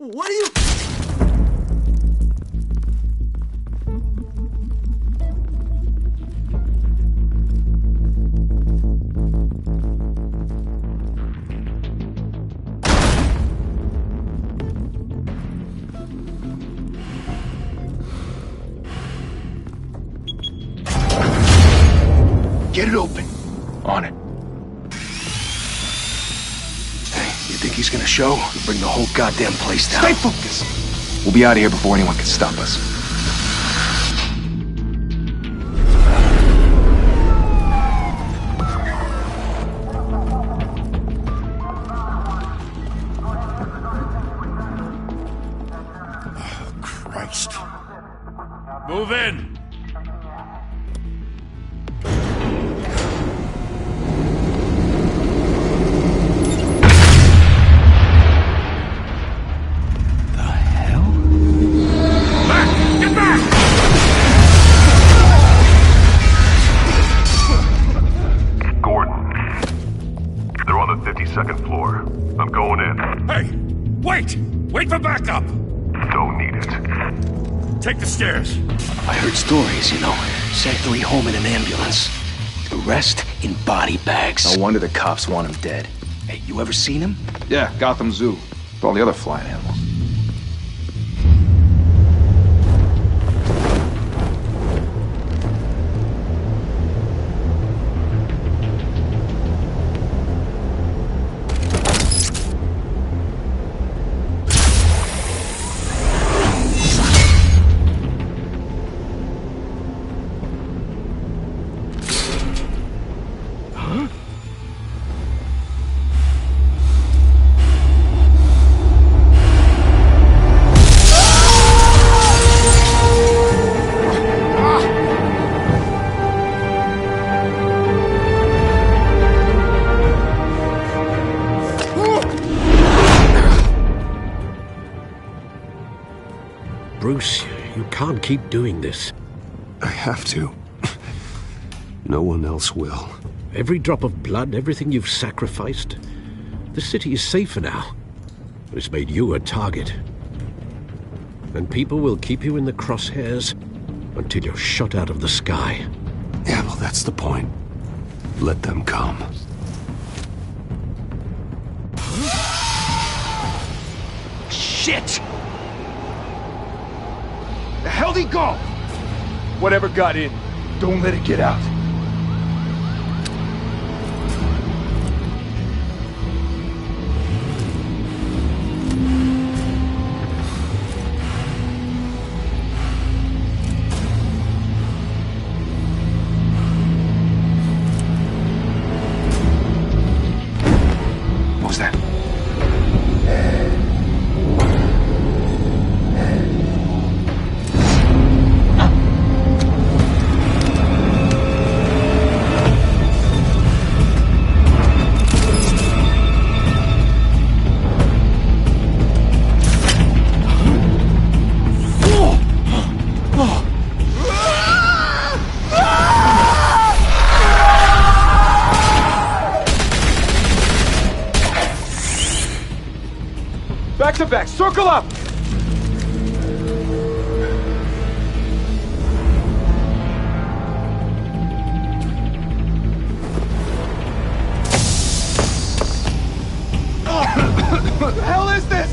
What are you... Get it open. On it. Hey, you think he's gonna show? We'll bring the whole goddamn place down. Stay focused. We'll be out of here before anyone can stop us. Oh, Christ. Move in! Second floor. I'm going in. Hey! Wait! Wait for backup! Don't need it. Take the stairs. I heard stories, you know. Sent 3 home in an ambulance. The rest in body bags. No wonder the cops want him dead. Hey, you ever seen him? Yeah, Gotham Zoo. With all the other flying animals. Bruce, you can't keep doing this. I have to. No one else will. Every drop of blood, everything you've sacrificed. The city is safer now. It's made you a target. And people will keep you in the crosshairs until you're shot out of the sky. Yeah, well, that's the point. Let them come. Shit! The hell'd he go? Whatever got in, don't let it get out. What was that? Back to back, circle up! What the hell is this?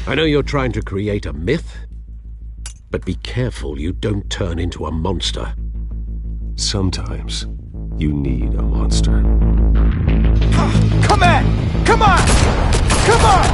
I know you're trying to create a myth, but be careful you don't turn into a monster. Sometimes you need a monster. Come on! Come on! Come on!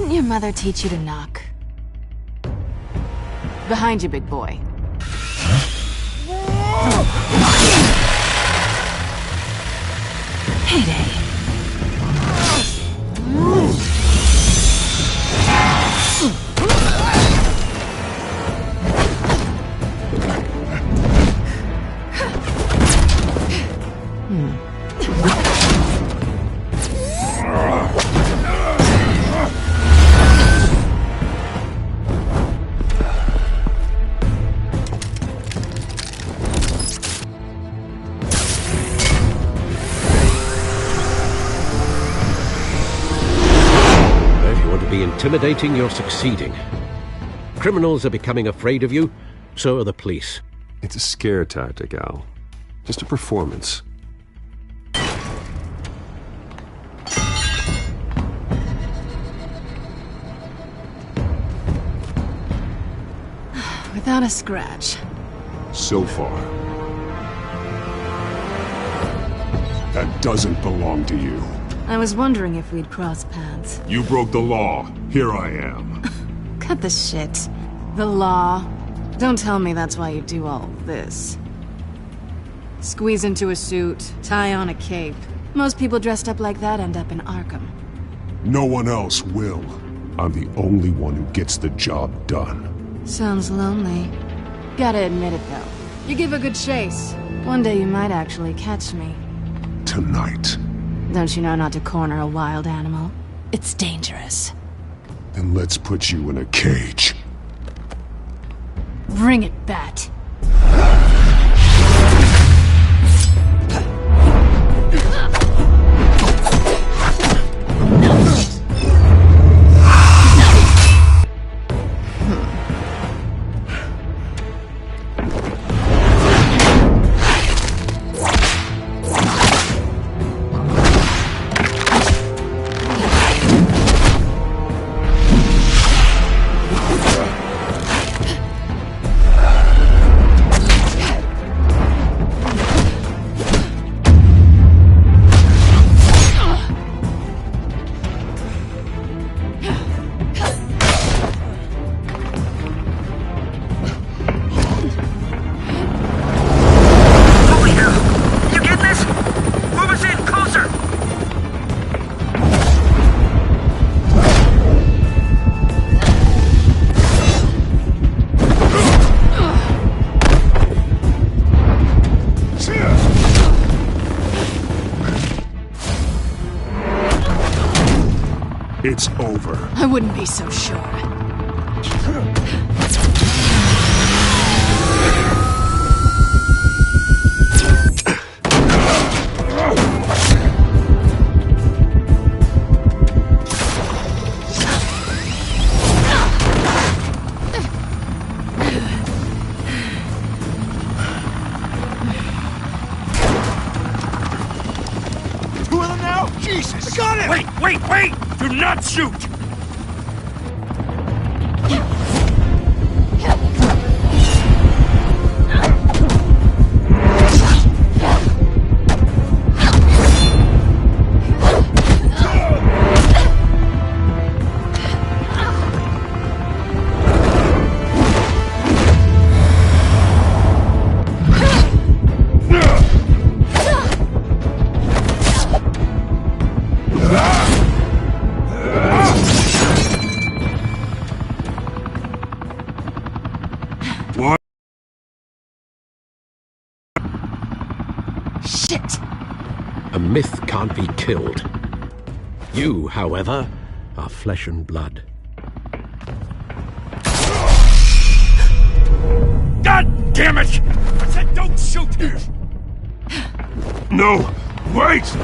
Didn't your mother teach you to knock? Behind you, big boy. Heyday. Intimidating, you're succeeding. Criminals are becoming afraid of you, so are the police. It's a scare tactic, Al. Just a performance. Without a scratch. So far. That doesn't belong to you. I was wondering if we'd cross paths. You broke the law. Here I am. Cut the shit. The law. Don't tell me that's why you do all this. Squeeze into a suit, tie on a cape. Most people dressed up like that end up in Arkham. No one else will. I'm the only one who gets the job done. Sounds lonely. Gotta admit it, though. You give a good chase. One day you might actually catch me. Tonight. Don't you know not to corner a wild animal? It's dangerous. Then let's put you in a cage. Bring it, Bat. It's over. I wouldn't be so sure. Two of them now? Jesus! Got it! Wait! Do not shoot! Shit! A myth can't be killed. You, however, are flesh and blood. God damn it! I said don't shoot! No! Wait!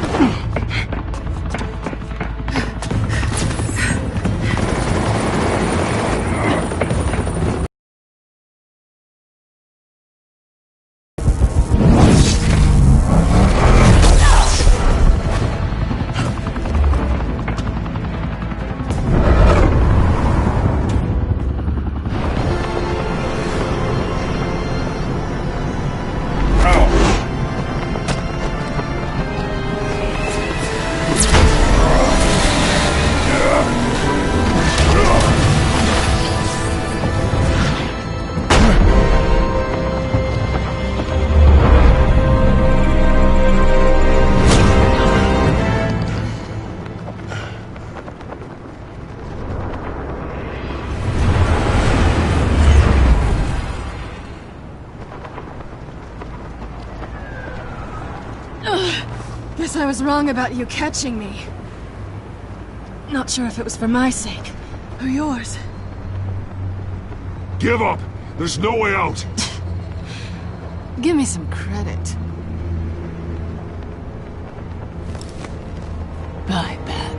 Guess I was wrong about you catching me. Not sure if it was for my sake, or yours. Give up! There's no way out! Give me some credit. Bye, Bat.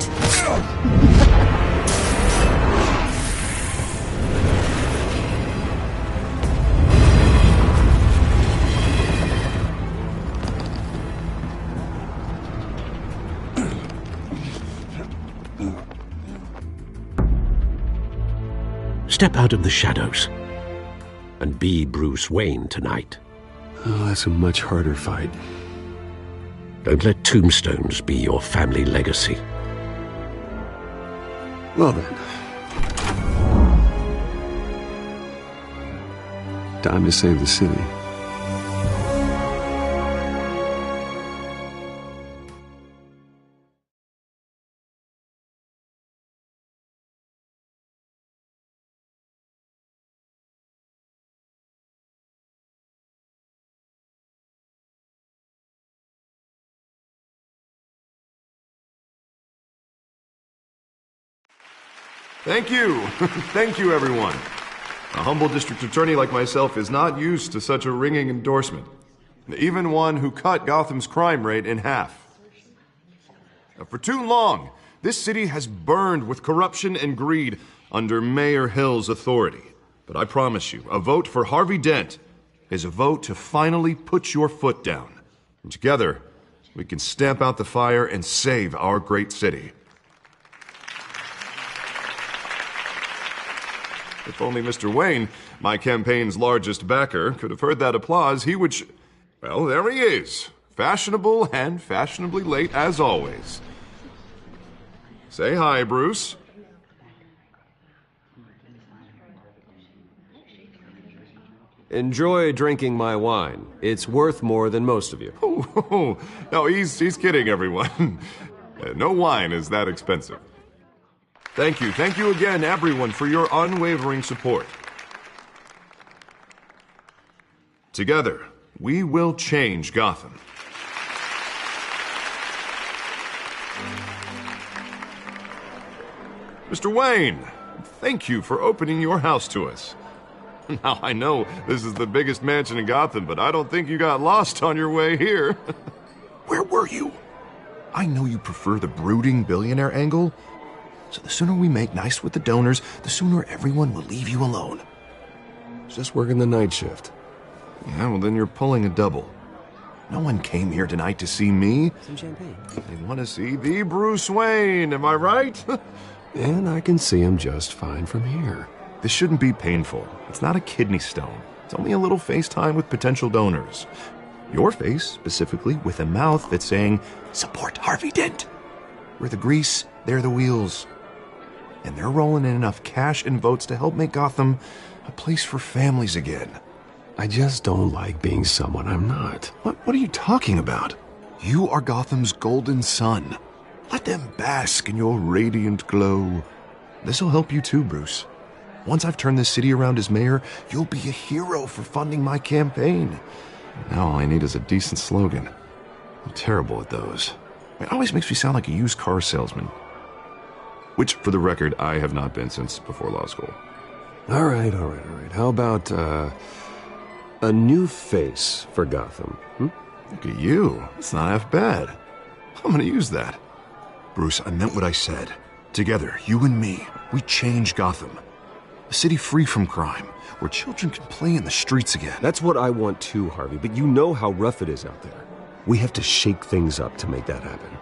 Step out of the shadows and be Bruce Wayne tonight. Oh, that's a much harder fight. Don't let tombstones be your family legacy. Well then. Time to save the city. Thank you. Thank you, everyone. A humble district attorney like myself is not used to such a ringing endorsement. Even one who cut Gotham's crime rate in half. For too long, this city has burned with corruption and greed under Mayor Hill's authority. But I promise you, a vote for Harvey Dent is a vote to finally put your foot down. And together, we can stamp out the fire and save our great city. If only Mr. Wayne, my campaign's largest backer, could have heard that applause, he would well, there he is. Fashionable and fashionably late as always. Say hi, Bruce. Enjoy drinking my wine. It's worth more than most of you. Oh, no, he's kidding, everyone. No wine is that expensive. Thank you again, everyone, for your unwavering support. Together, we will change Gotham. Mr. Wayne, thank you for opening your house to us. Now, I know this is the biggest mansion in Gotham, but I don't think you got lost on your way here. Where were you? I know you prefer the brooding billionaire angle, so the sooner we make nice with the donors, the sooner everyone will leave you alone. Just working the night shift. Yeah, well then you're pulling a double. No one came here tonight to see me. Some champagne. They want to see the Bruce Wayne, am I right? And I can see him just fine from here. This shouldn't be painful. It's not a kidney stone. It's only a little FaceTime with potential donors. Your face, specifically, with a mouth that's saying, support Harvey Dent. We're the grease, they're the wheels. And they're rolling in enough cash and votes to help make Gotham a place for families again. I just don't like being someone I'm not. What are you talking about? You are Gotham's golden sun. Let them bask in your radiant glow. This'll help you too, Bruce. Once I've turned this city around as mayor, you'll be a hero for funding my campaign. Now all I need is a decent slogan. I'm terrible at those. It always makes me sound like a used car salesman. Which, for the record, I have not been since before law school. All right. How about, a new face for Gotham? Look at you. It's not half bad. I'm gonna use that. Bruce, I meant what I said. Together, you and me, we change Gotham. A city free from crime, where children can play in the streets again. That's what I want too, Harvey, but you know how rough it is out there. We have to shake things up to make that happen.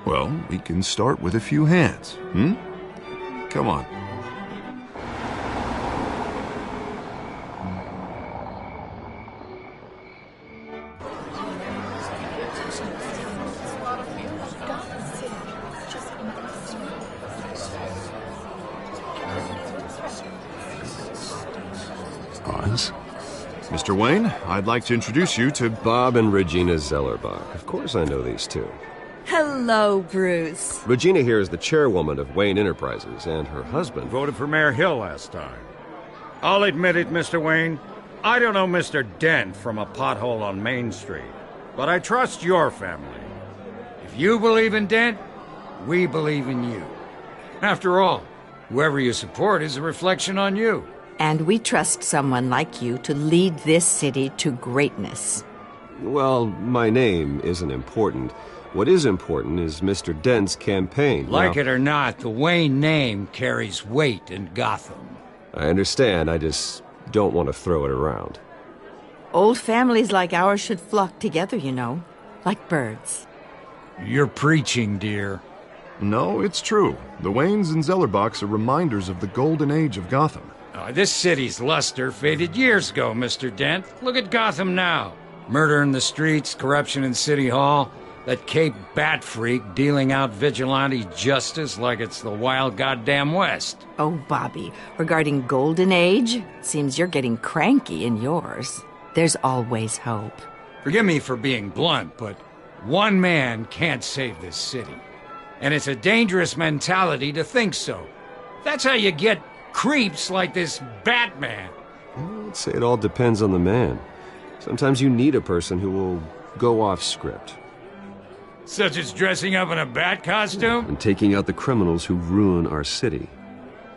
Well, we can start with a few hands, Come on. Mr. Wayne, I'd like to introduce you to Bob and Regina Zellerbach. Of course I know these two. Hello, Bruce. Regina here is the chairwoman of Wayne Enterprises, and her husband Voted for Mayor Hill last time. I'll admit it, Mr. Wayne. I don't know Mr. Dent from a pothole on Main Street, but I trust your family. If If you believe in Dent, we believe in you. After all, whoever you support is a reflection on you. And we trust someone like you to lead this city to greatness. Well, my name isn't important. What is important is Mr. Dent's campaign. Like it or not, the Wayne name carries weight in Gotham. I understand, I just don't want to throw it around. Old families like ours should flock together, you know, like birds. You're preaching, dear. No, it's true. The Waynes and Zellerbachs are reminders of the golden age of Gotham. This city's luster faded years ago, Mr. Dent. Look at Gotham now. Murder in the streets, corruption in City Hall, that Cape Bat freak dealing out vigilante justice like it's the wild goddamn West. Oh, Bobby, regarding Golden Age, seems you're getting cranky in yours. There's always hope. Forgive me for being blunt, but one man can't save this city. And it's a dangerous mentality to think so. That's how you get creeps like this Batman. I'd say it all depends on the man. Sometimes you need a person who will go off script. Such as dressing up in a bat costume? And taking out the criminals who ruin our city.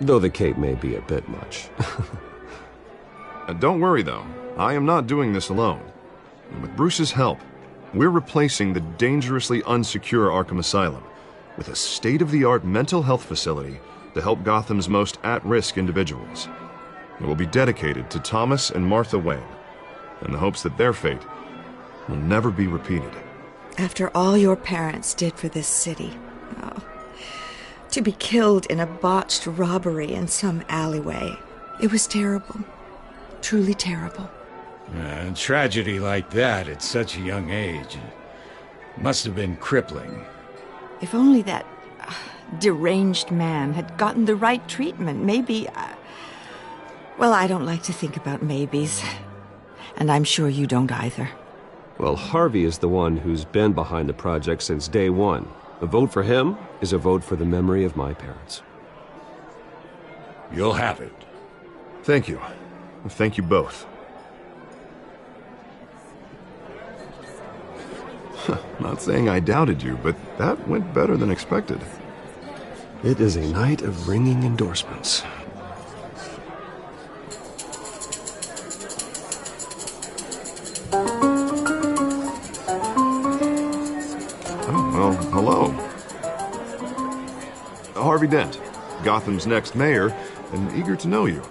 Though the cape may be a bit much. Don't worry, though. I am not doing this alone. With Bruce's help, we're replacing the dangerously unsecure Arkham Asylum with a state-of-the-art mental health facility to help Gotham's most at-risk individuals. It will be dedicated to Thomas and Martha Wayne, in the hopes that their fate will never be repeated. After all your parents did for this city, to be killed in a botched robbery in some alleyway, it was terrible. Truly terrible. A tragedy like that at such a young age must have been crippling. If only that deranged man had gotten the right treatment, maybe... well, I don't like to think about maybes. And I'm sure you don't either. Well, Harvey is the one who's been behind the project since day one. A vote for him is a vote for the memory of my parents. You'll have it. Thank you. Thank you both. Not saying I doubted you, but that went better than expected. It is a night of ringing endorsements. Well, hello. Harvey Dent, Gotham's next mayor, and eager to know you.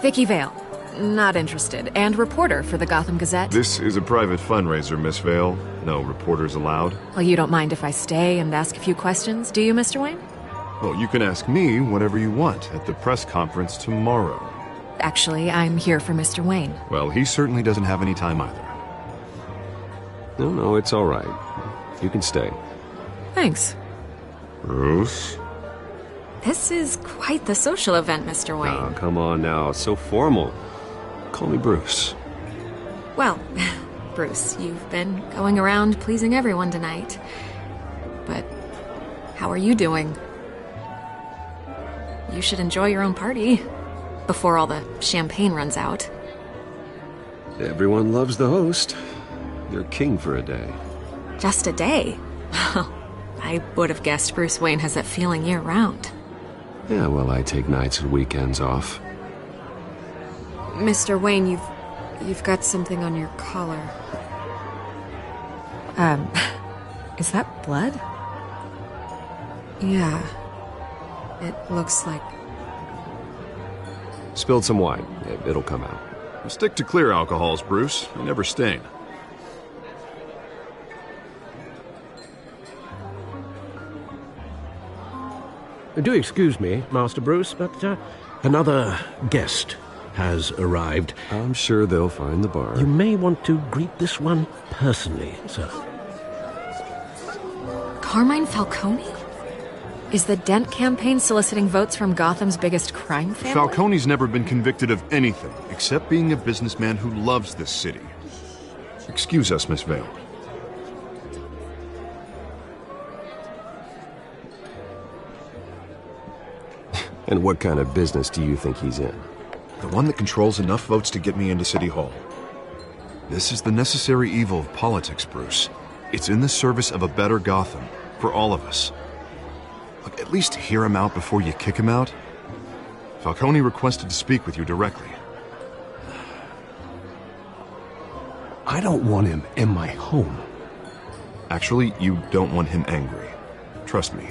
Vicky Vale. Not interested. And reporter for the Gotham Gazette. This is a private fundraiser, Miss Vale. No reporters allowed. Well, you don't mind if I stay and ask a few questions, do you, Mr. Wayne? Well, you can ask me whatever you want at the press conference tomorrow. Actually, I'm here for Mr. Wayne. Well, he certainly doesn't have any time either. No, it's all right. You can stay. Thanks. Bruce? This is quite the social event, Mr. Wayne. Oh, come on now. It's so formal. Call me Bruce. Well, Bruce, you've been going around pleasing everyone tonight. But how are you doing? You should enjoy your own party before all the champagne runs out. Everyone loves the host. You're king for a day. Just a day? I would have guessed Bruce Wayne has that feeling year-round. Yeah, well, I take nights and weekends off. Mr. Wayne, you've got something on your collar. Is that blood? Yeah. It looks like... Spilled some wine. It'll come out. Stick to clear alcohols, Bruce. They never stain. Do excuse me, Master Bruce, but another guest has arrived. I'm sure they'll find the bar. You may want to greet this one personally, sir. Carmine Falcone? Is the Dent campaign soliciting votes from Gotham's biggest crime family? Falcone's never been convicted of anything except being a businessman who loves this city. Excuse us, Miss Vale. And what kind of business do you think he's in? The one that controls enough votes to get me into City Hall. This is the necessary evil of politics, Bruce. It's in the service of a better Gotham. For all of us. Look, at least hear him out before you kick him out. Falcone requested to speak with you directly. I don't want him in my home. Actually, you don't want him angry. Trust me.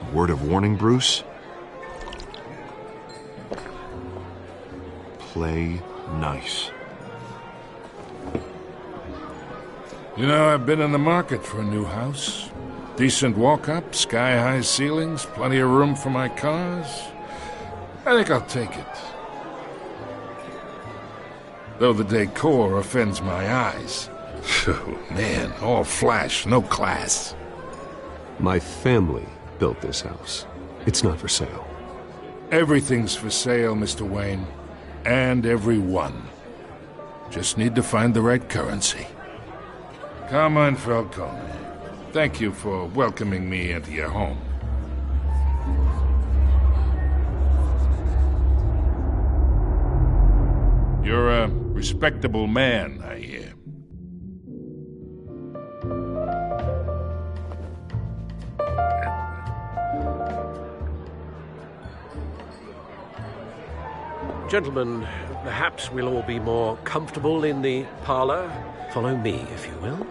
A word of warning, Bruce? Play nice. You know, I've been in the market for a new house. Decent walk-up, sky-high ceilings, plenty of room for my cars. I think I'll take it. Though the decor offends my eyes. Oh, man, all flash, no class. My family built this house. It's not for sale. Everything's for sale, Mr. Wayne. And everyone. Just need to find the right currency. Come on, Falcone. Thank you for welcoming me into your home. You're a respectable man, I hear. Gentlemen, perhaps we'll all be more comfortable in the parlor. Follow me, if you will.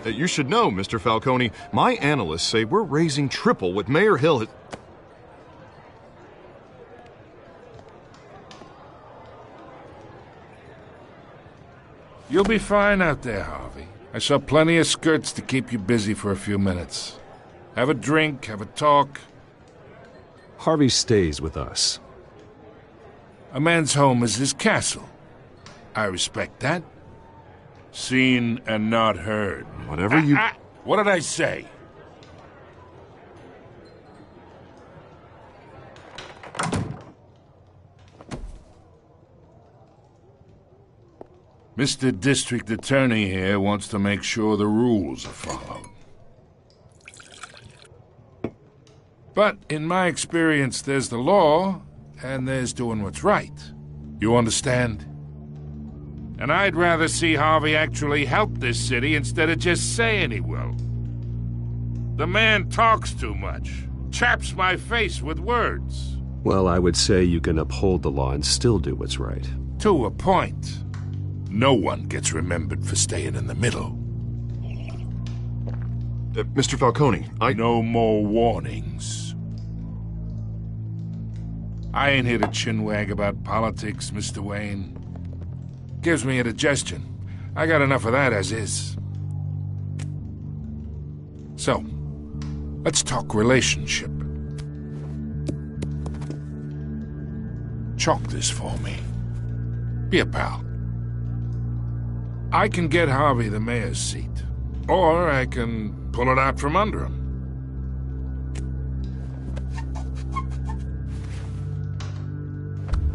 You should know, Mr. Falcone, my analysts say we're raising triple what Mayor Hill has... You'll be fine out there, Harvey. I saw plenty of skirts to keep you busy for a few minutes. Have a drink, have a talk. Harvey stays with us. A man's home is his castle. I respect that. Seen and not heard. Whatever you... What did I say? Mr. District Attorney here wants to make sure the rules are followed. But in my experience, there's the law, and there's doing what's right. You understand? And I'd rather see Harvey actually help this city instead of just saying he will. The man talks too much, chaps my face with words. Well, I would say you can uphold the law and still do what's right. To a point. No one gets remembered for staying in the middle. Mr. Falcone, No more warnings. I ain't here to chinwag about politics, Mr. Wayne. Gives me indigestion. I got enough of that as is. So, let's talk relationship. Chalk this for me. Be a pal. I can get Harvey the mayor's seat, or I can pull it out from under him.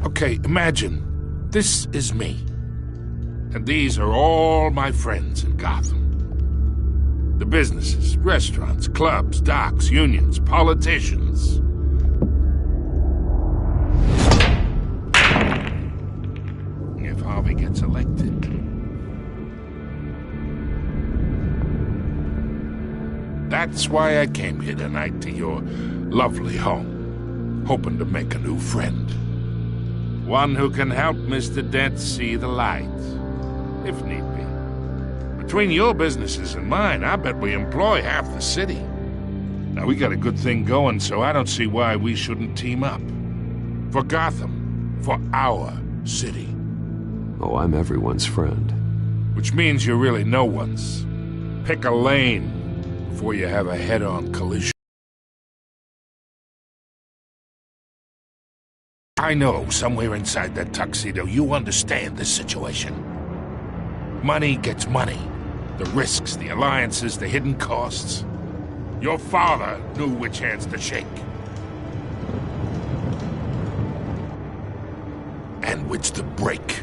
Okay, imagine this is me. And these are all my friends in Gotham. The businesses, restaurants, clubs, docks, unions, politicians. If Harvey gets elected. That's why I came here tonight to your lovely home, hoping to make a new friend. One who can help Mr. Dent see the light. If need be. Between your businesses and mine, I bet we employ half the city. Now, we got a good thing going, so I don't see why we shouldn't team up. For Gotham. For our city. Oh, I'm everyone's friend. Which means you're really no one's. Pick a lane before you have a head-on collision. I know, somewhere inside that tuxedo, you understand this situation. Money gets money. The risks, the alliances, the hidden costs. Your father knew which hands to shake. And which to break.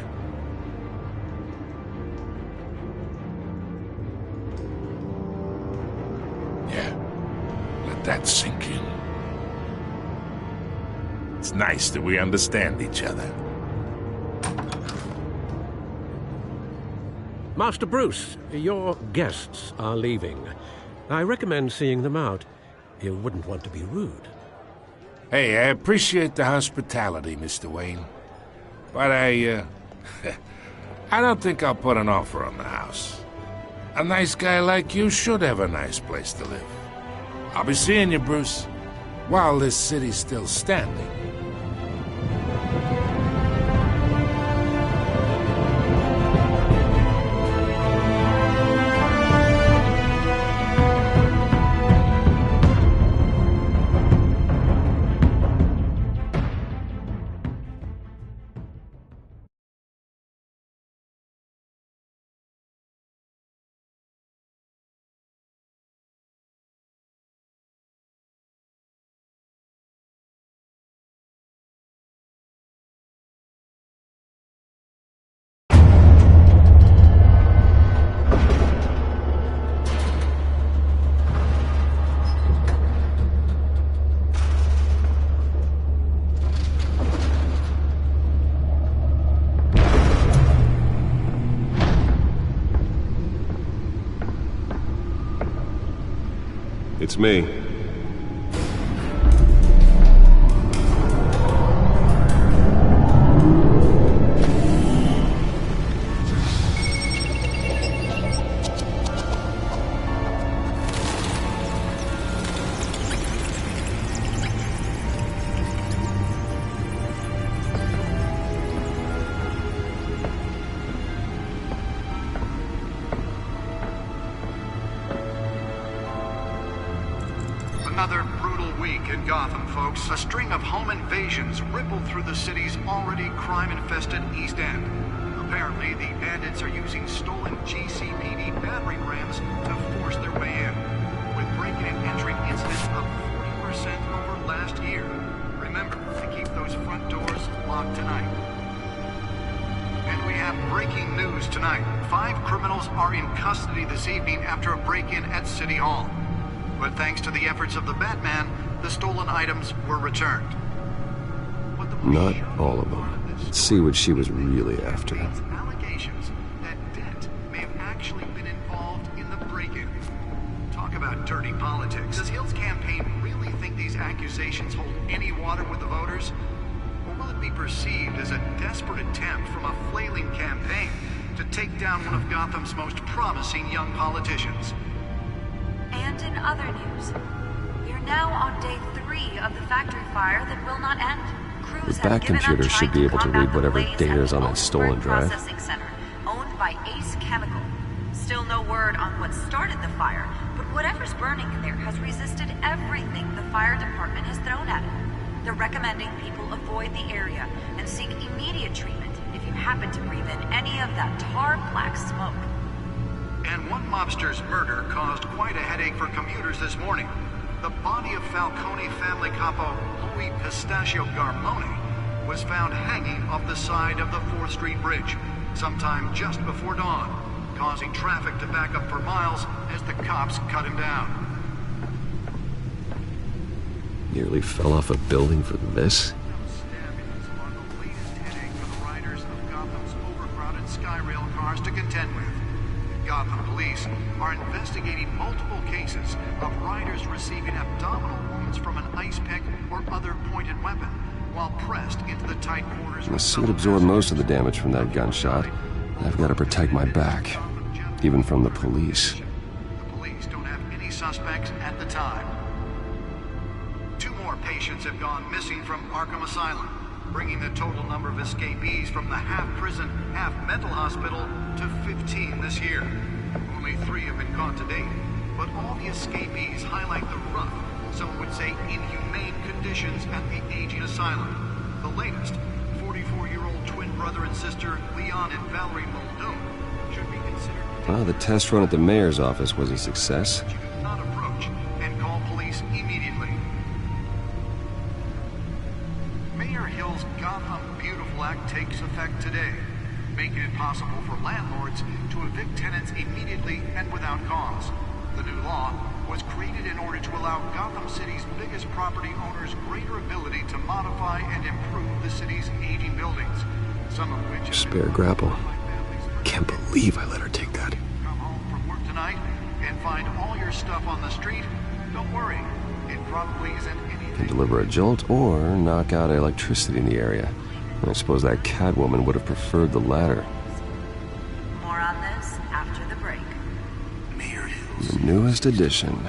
Yeah, let that sink in. It's nice that we understand each other. Master Bruce, your guests are leaving. I recommend seeing them out. You wouldn't want to be rude. Hey, I appreciate the hospitality, Mr. Wayne. But I don't think I'll put an offer on the house. A nice guy like you should have a nice place to live. I'll be seeing you, Bruce, while this city's still standing. It's me. Another brutal week in Gotham, folks. A string of home invasions rippled through the city's already crime-infested East End. Apparently, the bandits are using stolen GCPD battering rams to force their way in, with break-in and entry incidents up 40% over last year. Remember to keep those front doors locked tonight. And we have breaking news tonight. 5 criminals are in custody this evening after a break-in at City Hall. But thanks to the efforts of the Batman, the stolen items were returned. Not all of them. Let's see what she was really after. Allegations that Dent may have actually been involved in the break-in. Talk about dirty politics. Does Hill's campaign really think these accusations hold any water with the voters? Or will it be perceived as a desperate attempt from a flailing campaign to take down one of Gotham's most promising young politicians? And in other news, we are now on day 3 of the factory fire that will not end. Crews The back computer should be able to read whatever data is on that stolen drive. Processing center, owned by Ace Chemical. Still no word on what started the fire, but whatever's burning in there has resisted everything the fire department has thrown at it. They're recommending people avoid the area and seek immediate treatment if you happen to breathe in any of that tar black smoke. And one mobster's murder caused quite a headache for commuters this morning. The body of Falcone family capo Louis Pistachio Garmone was found hanging off the side of the 4th Street Bridge sometime just before dawn, causing traffic to back up for miles as the cops cut him down. Nearly fell off a building for this? Stabbings are the latest headache for the riders of Gotham's overcrowded Skyrail cars to contend with. Gotham police are investigating multiple cases of riders receiving abdominal wounds from an ice pick or other pointed weapon while pressed into the tight quarters. My suit absorbed most of the damage from that gunshot. I've got to protect my back, even from the police. The police don't have any suspects at the time. 2 more patients have gone missing from Arkham Asylum, bringing the total number of escapees from the half-prison, half-mental hospital to 15 this year. Only 3 have been caught to date, but all the escapees highlight the rough, some would say inhumane conditions at the aging asylum. The latest, 44-year-old twin brother and sister Leon and Valerie Muldoon, should be considered... Well, the test run at the mayor's office was a success. You do not approach and call police immediately. Mayor Hill's Gotham Beautiful Act takes effect today, making it possible for landlords to evict tenants immediately and without cause. The new law was created in order to allow Gotham City's biggest property owners greater ability to modify and improve the city's aging buildings, some of which... Spare grapple. Can't can't believe I let her take that. Come home from work tonight and find all your stuff on the street? Don't worry. It probably isn't anything. Can deliver a jolt or knock out electricity in the area. I suppose that Catwoman would have preferred the latter. More on this after the break. The newest edition.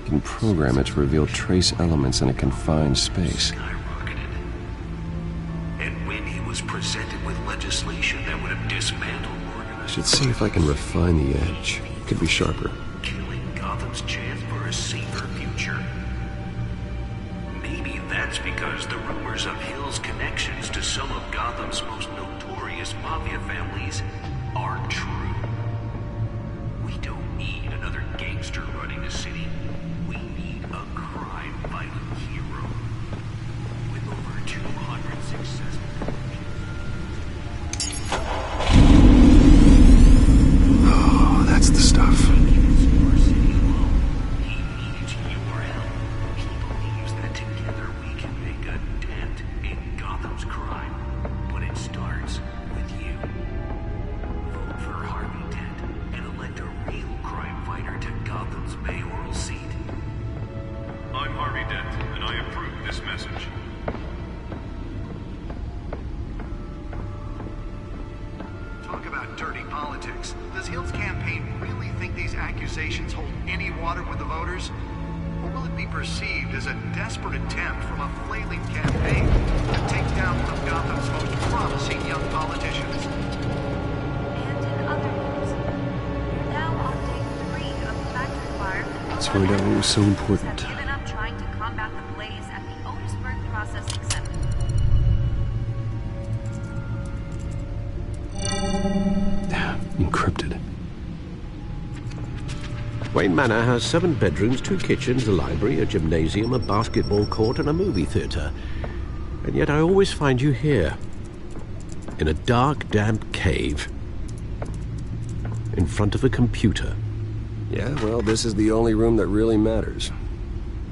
You can program it to reveal trace elements in a confined space. And when he was presented with legislation that would have dismantled I should see if I can refine the edge. Could be sharper. killing Gotham's chance for a safer future. Maybe that's because the rumors of Hill's connections to some of Gotham's most notorious mafia families aren't true. We don't need another gangster running the city. We need a crime-fighting hero. With over 200 successful... Oh, that's the stuff. Talk about dirty politics. Does Hill's campaign really think these accusations hold any water with the voters? Or will it be perceived as a desperate attempt from a flailing campaign to take down one of Gotham's most promising young politicians? And in other news, we're now on day 3 of the factory fire. Let's find out what was so important. Have given up trying to combat the blaze at the Otisburg Processing Center. Encrypted. Wayne Manor has 7 bedrooms, 2 kitchens, a library, a gymnasium, a basketball court, and a movie theater. And yet I always find you here. In a dark, damp cave. In front of a computer. Yeah, well, this is the only room that really matters.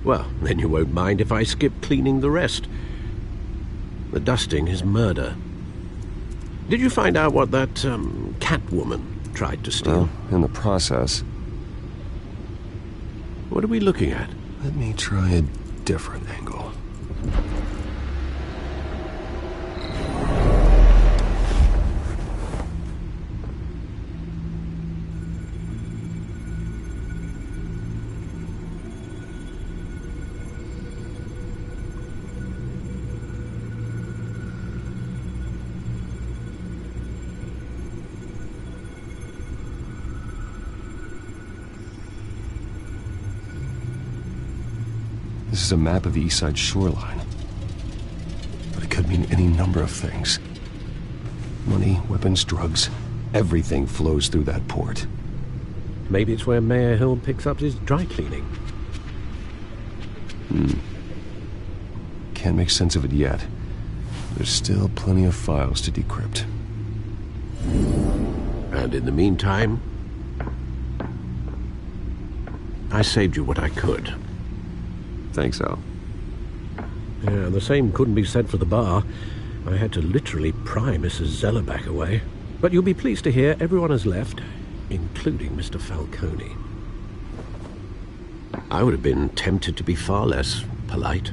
Well, then you won't mind if I skip cleaning the rest. The dusting is murder. Did you find out what that, Catwoman tried to steal? Well, in the process. What are we looking at? Let me try a different angle. This is a map of the East Side shoreline. But it could mean any number of things. Money, weapons, drugs, everything flows through that port. Maybe it's where Mayor Hill picks up his dry cleaning. Can't make sense of it yet. There's still plenty of files to decrypt. And in the meantime, I saved you what I could. Thanks, Al. Yeah, the same couldn't be said for the bar. I had to literally pry Mrs. Zellerback away. But you'll be pleased to hear everyone has left, including Mr. Falcone. I would have been tempted to be far less polite.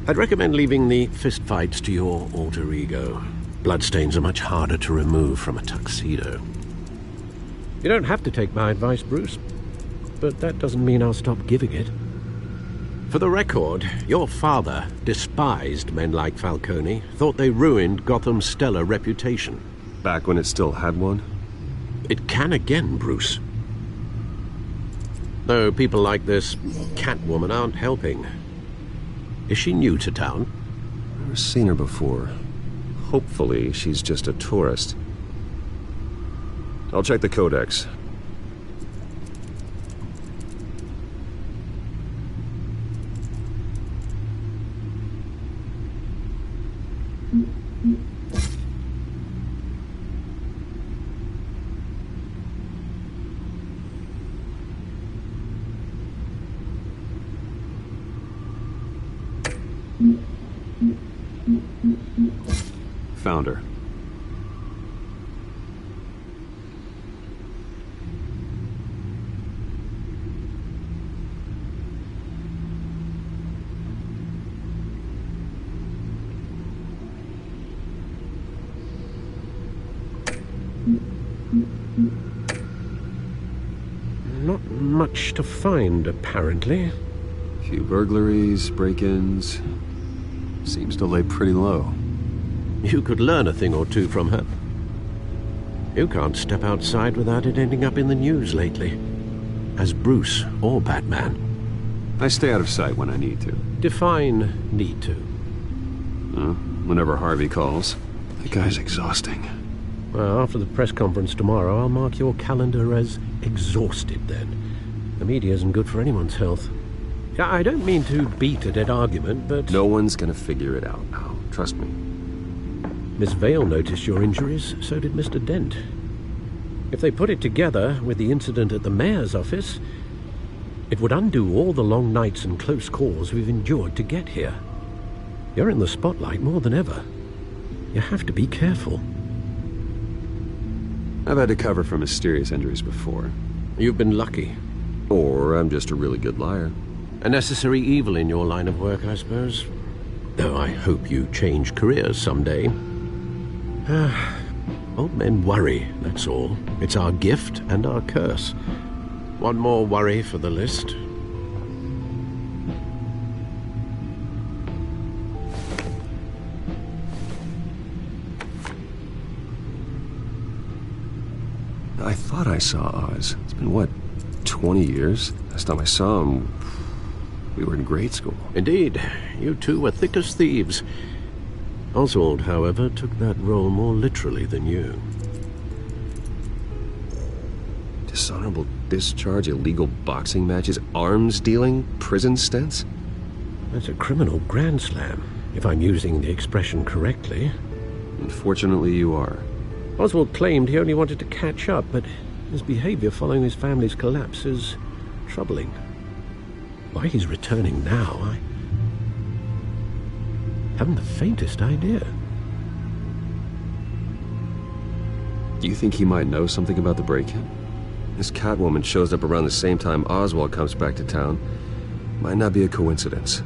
I'd recommend leaving the fistfights to your alter ego. Bloodstains are much harder to remove from a tuxedo. You don't have to take my advice, Bruce. But that doesn't mean I'll stop giving it. For the record, your father despised men like Falcone, thought they ruined Gotham's stellar reputation. Back when it still had one? It can again, Bruce. Though people like this Catwoman aren't helping. Is she new to town? Never seen her before. Hopefully, she's just a tourist. I'll check the codex. Found her. not much to find, apparently. Few burglaries, break-ins. Seems to lay pretty low. You could learn a thing or two from her. You can't step outside without it ending up in the news lately. As Bruce or Batman. I stay out of sight when I need to. Define need to. Whenever Harvey calls. The guy's exhausting. Well, after the press conference tomorrow, I'll mark your calendar as exhausted then. The media isn't good for anyone's health. I don't mean to beat a dead argument, but... No one's gonna figure it out now. Trust me. Miss Vale noticed your injuries, so did Mr. Dent. If they put it together with the incident at the mayor's office, it would undo all the long nights and close calls we've endured to get here. You're in the spotlight more than ever. You have to be careful. I've had to cover for mysterious injuries before. You've been lucky. Or I'm just a really good liar. A necessary evil in your line of work, I suppose. Though I hope you change careers someday. Old men worry, that's all. It's our gift and our curse. One more worry for the list. I thought I saw Oz. It's been, what, 20 years? Last time I saw him, we were in grade school. Indeed. You two were thick as thieves. Oswald, however, took that role more literally than you. Dishonorable discharge, illegal boxing matches, arms dealing, prison stints? That's a criminal grand slam, if I'm using the expression correctly. Unfortunately, you are. Oswald claimed he only wanted to catch up, but his behavior following his family's collapse is troubling. Why he's returning now, I haven't the faintest idea. Do you think he might know something about the break-in? This Catwoman shows up around the same time Oswald comes back to town. Might not be a coincidence.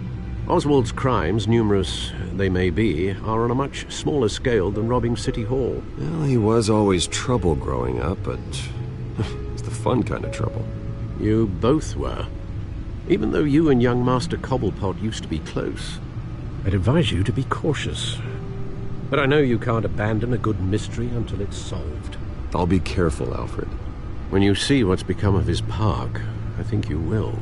Oswald's crimes, numerous they may be, are on a much smaller scale than robbing City Hall. Well, he was always trouble growing up, but it's the fun kind of trouble. You both were. Even though you and young Master Cobblepot used to be close, I'd advise you to be cautious. But I know you can't abandon a good mystery until it's solved. I'll be careful, Alfred. When you see what's become of his park, I think you will.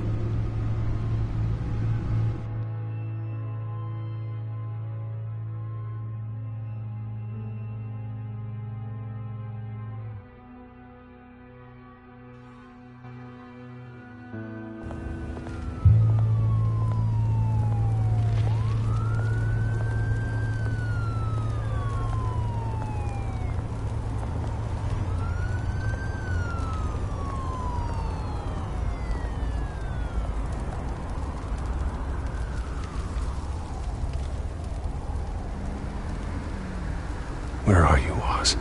Where are you, Oz?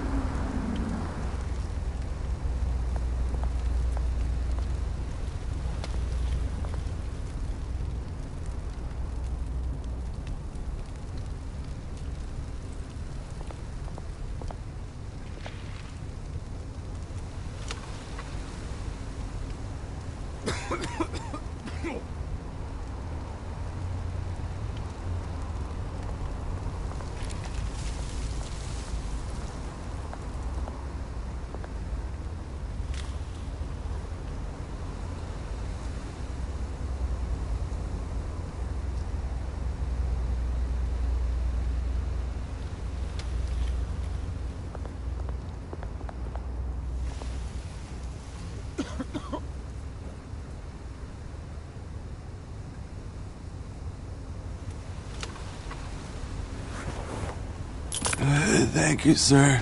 Thank you, sir.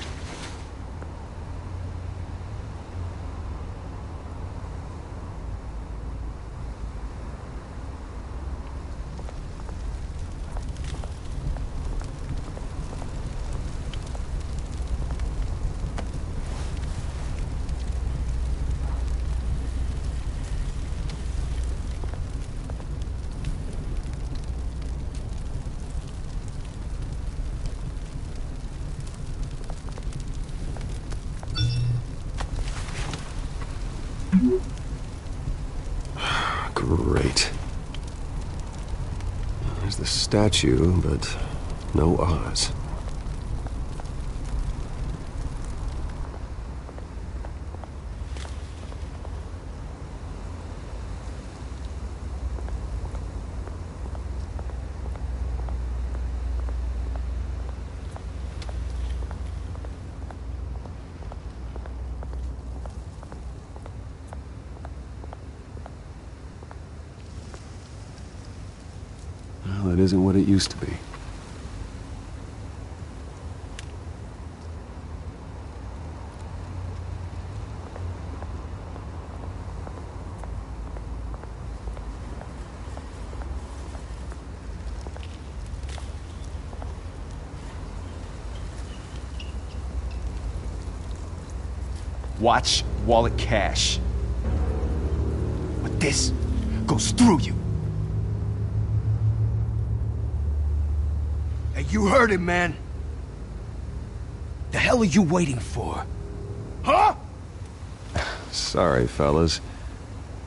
Great. There's the statue, but no Oz. Well, it isn't what it used to be. Watch wallet cash. But this goes through you. Hey, you heard him, man. The hell are you waiting for? Huh? Sorry, fellas.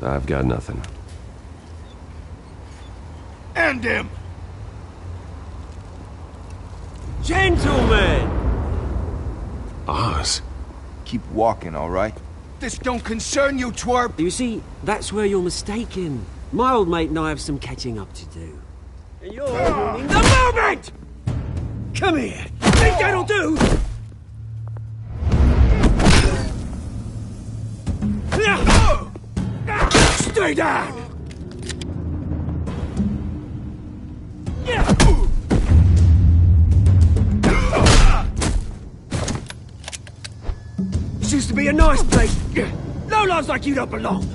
I've got nothing. End him! Gentlemen! Oz. Keep walking, all right? This don't concern you, twerp! You see, that's where you're mistaken. My old mate and I have some catching up to do. And you're ruining the moment! Come here! Think that'll do? Stay down! This used to be a nice place. No lives like you don't belong.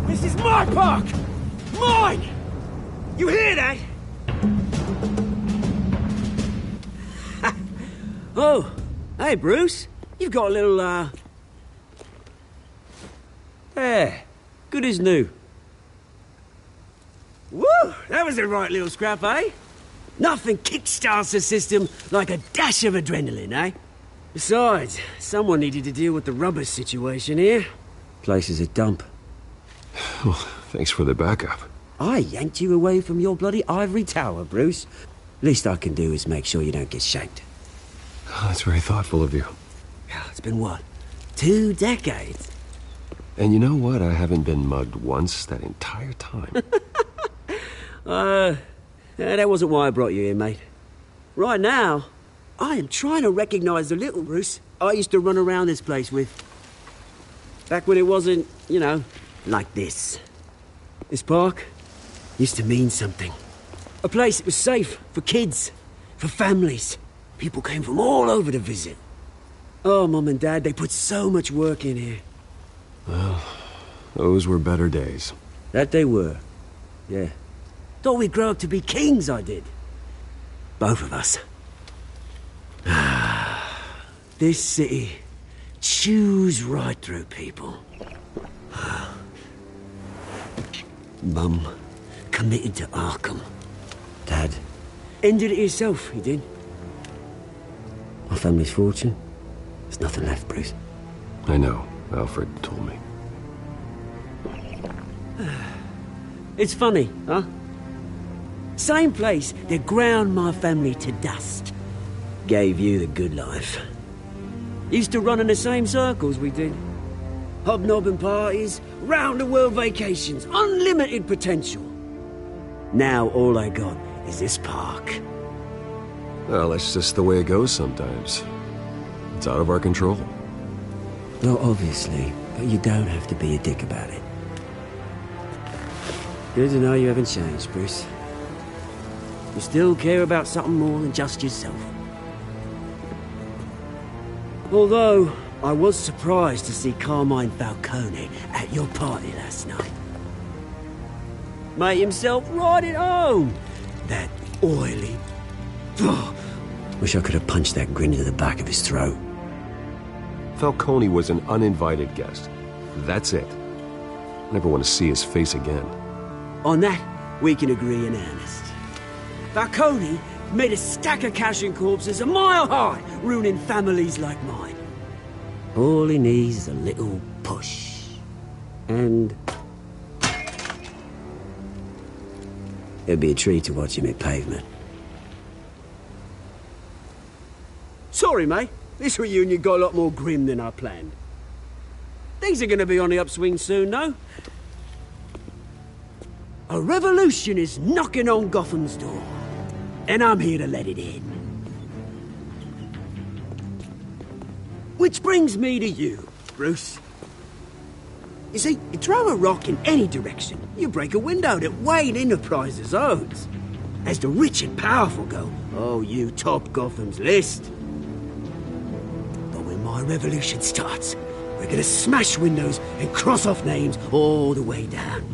This is my park! Mine! You hear that? Oh, hey, Bruce. You've got a little, Yeah, good as new. Woo! That was a right little scrap, eh? Nothing kickstarts the system like a dash of adrenaline, eh? Besides, someone needed to deal with the rubber situation here. Place is a dump. Well, thanks for the backup. I yanked you away from your bloody ivory tower, Bruce. Least I can do is make sure you don't get shanked. Oh, that's very thoughtful of you. It's been what? 2 decades? And you know what? I haven't been mugged once that entire time. That wasn't why I brought you here, mate. Right now, I am trying to recognize the little Bruce I used to run around this place with. Back when it wasn't, you know, like this. This park used to mean something. A place that was safe for kids, for families. People came from all over to visit. Oh, Mum and Dad, they put so much work in here. Well, those were better days. That they were. Yeah. Thought we'd grow up to be kings, I did. Both of us. This city chews right through people. Mum committed to Arkham. Dad ended it himself, he did. My family's fortune. There's nothing left, Bruce. I know. Alfred told me. It's funny, huh? Same place that ground my family to dust. Gave you the good life. Used to run in the same circles we did. Hobnobbing parties, round-the-world vacations, unlimited potential. Now all I got is this park. Well, that's just the way it goes sometimes. It's out of our control. Well, obviously, but you don't have to be a dick about it. Good to know you haven't changed, Bruce. You still care about something more than just yourself. Although, I was surprised to see Carmine Falcone at your party last night. Made himself right at home. That oily... Wish I could have punched that grin into the back of his throat. Falcone was an uninvited guest. That's it. Never want to see his face again. On that, we can agree in earnest. Falcone made a stack of cash and corpses a mile high, ruining families like mine. All he needs is a little push. And... it'd be a treat to watch him hit pavement. Sorry, mate. This reunion got a lot more grim than I planned. Things are gonna be on the upswing soon, though. A revolution is knocking on Gotham's door, and I'm here to let it in. Which brings me to you, Bruce. You see, you throw a rock in any direction, you break a window that Wayne Enterprises owns. As the rich and powerful go, oh, you top Gotham's list. But when my revolution starts, we're gonna smash windows and cross off names all the way down.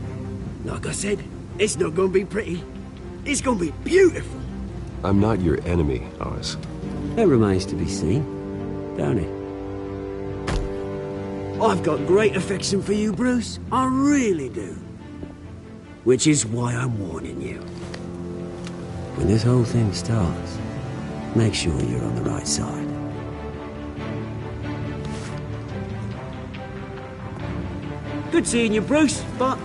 Like I said, it's not gonna be pretty. It's gonna be beautiful. I'm not your enemy, Oz. That remains to be seen, don't it? I've got great affection for you, Bruce. I really do. Which is why I'm warning you. When this whole thing starts, make sure you're on the right side. Good seeing you, Bruce, but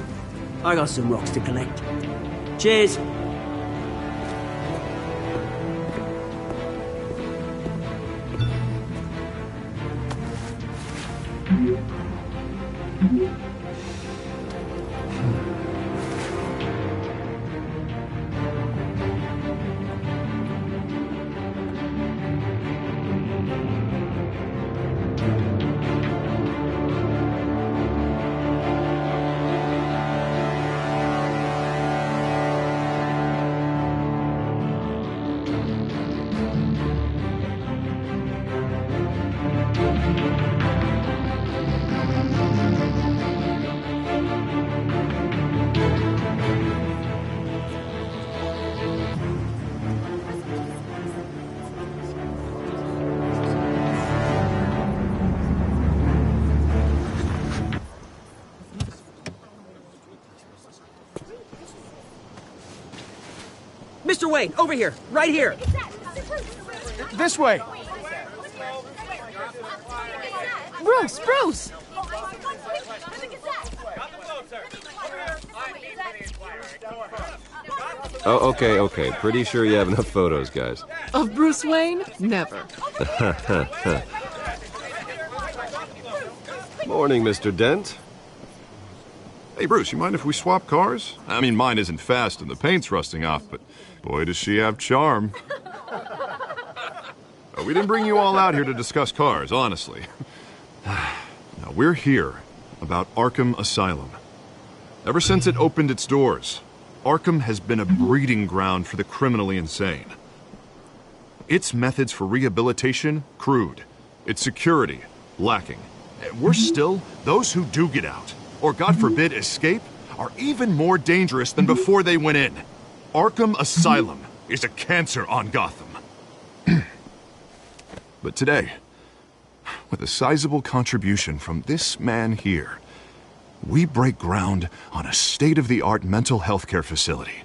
I got some rocks to collect. Cheers. Mr. Wayne, over here, right here. This way. Bruce, Bruce! Oh, okay. Pretty sure you have enough photos, guys. Of Bruce Wayne? Never. Morning, Mr. Dent. Hey, Bruce, you mind if we swap cars? I mean, mine isn't fast and the paint's rusting off, but boy, does she have charm. We didn't bring you all out here to discuss cars, honestly. Now, we're here about Arkham Asylum. Ever since it opened its doors, Arkham has been a breeding ground for the criminally insane. Its methods for rehabilitation, crude. Its security, lacking. Worse still, those who do get out, or God forbid escape, are even more dangerous than before they went in. Arkham Asylum is a cancer on Gotham. But today, with a sizable contribution from this man here, we break ground on a state-of-the-art mental health care facility.